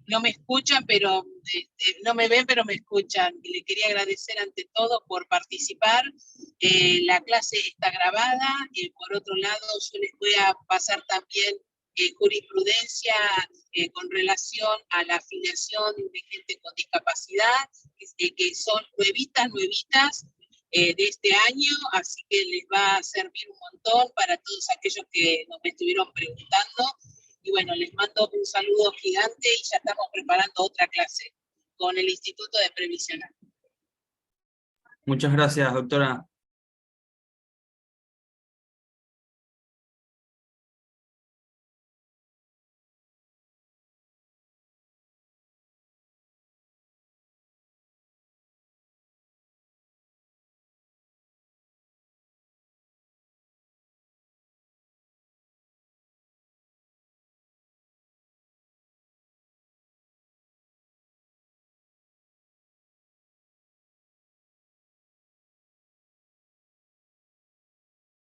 No me escuchan, pero no me ven, pero me escuchan. Le quería agradecer ante todo por participar. La clase está grabada. Por otro lado, yo les voy a pasar también jurisprudencia con relación a la afiliación de gente con discapacidad, que son nuevitas. de este año, así que les va a servir un montón para todos aquellos que nos estuvieron preguntando. Y bueno, les mando un saludo gigante y ya estamos preparando otra clase con el Instituto de Previsional. Muchas gracias, doctora.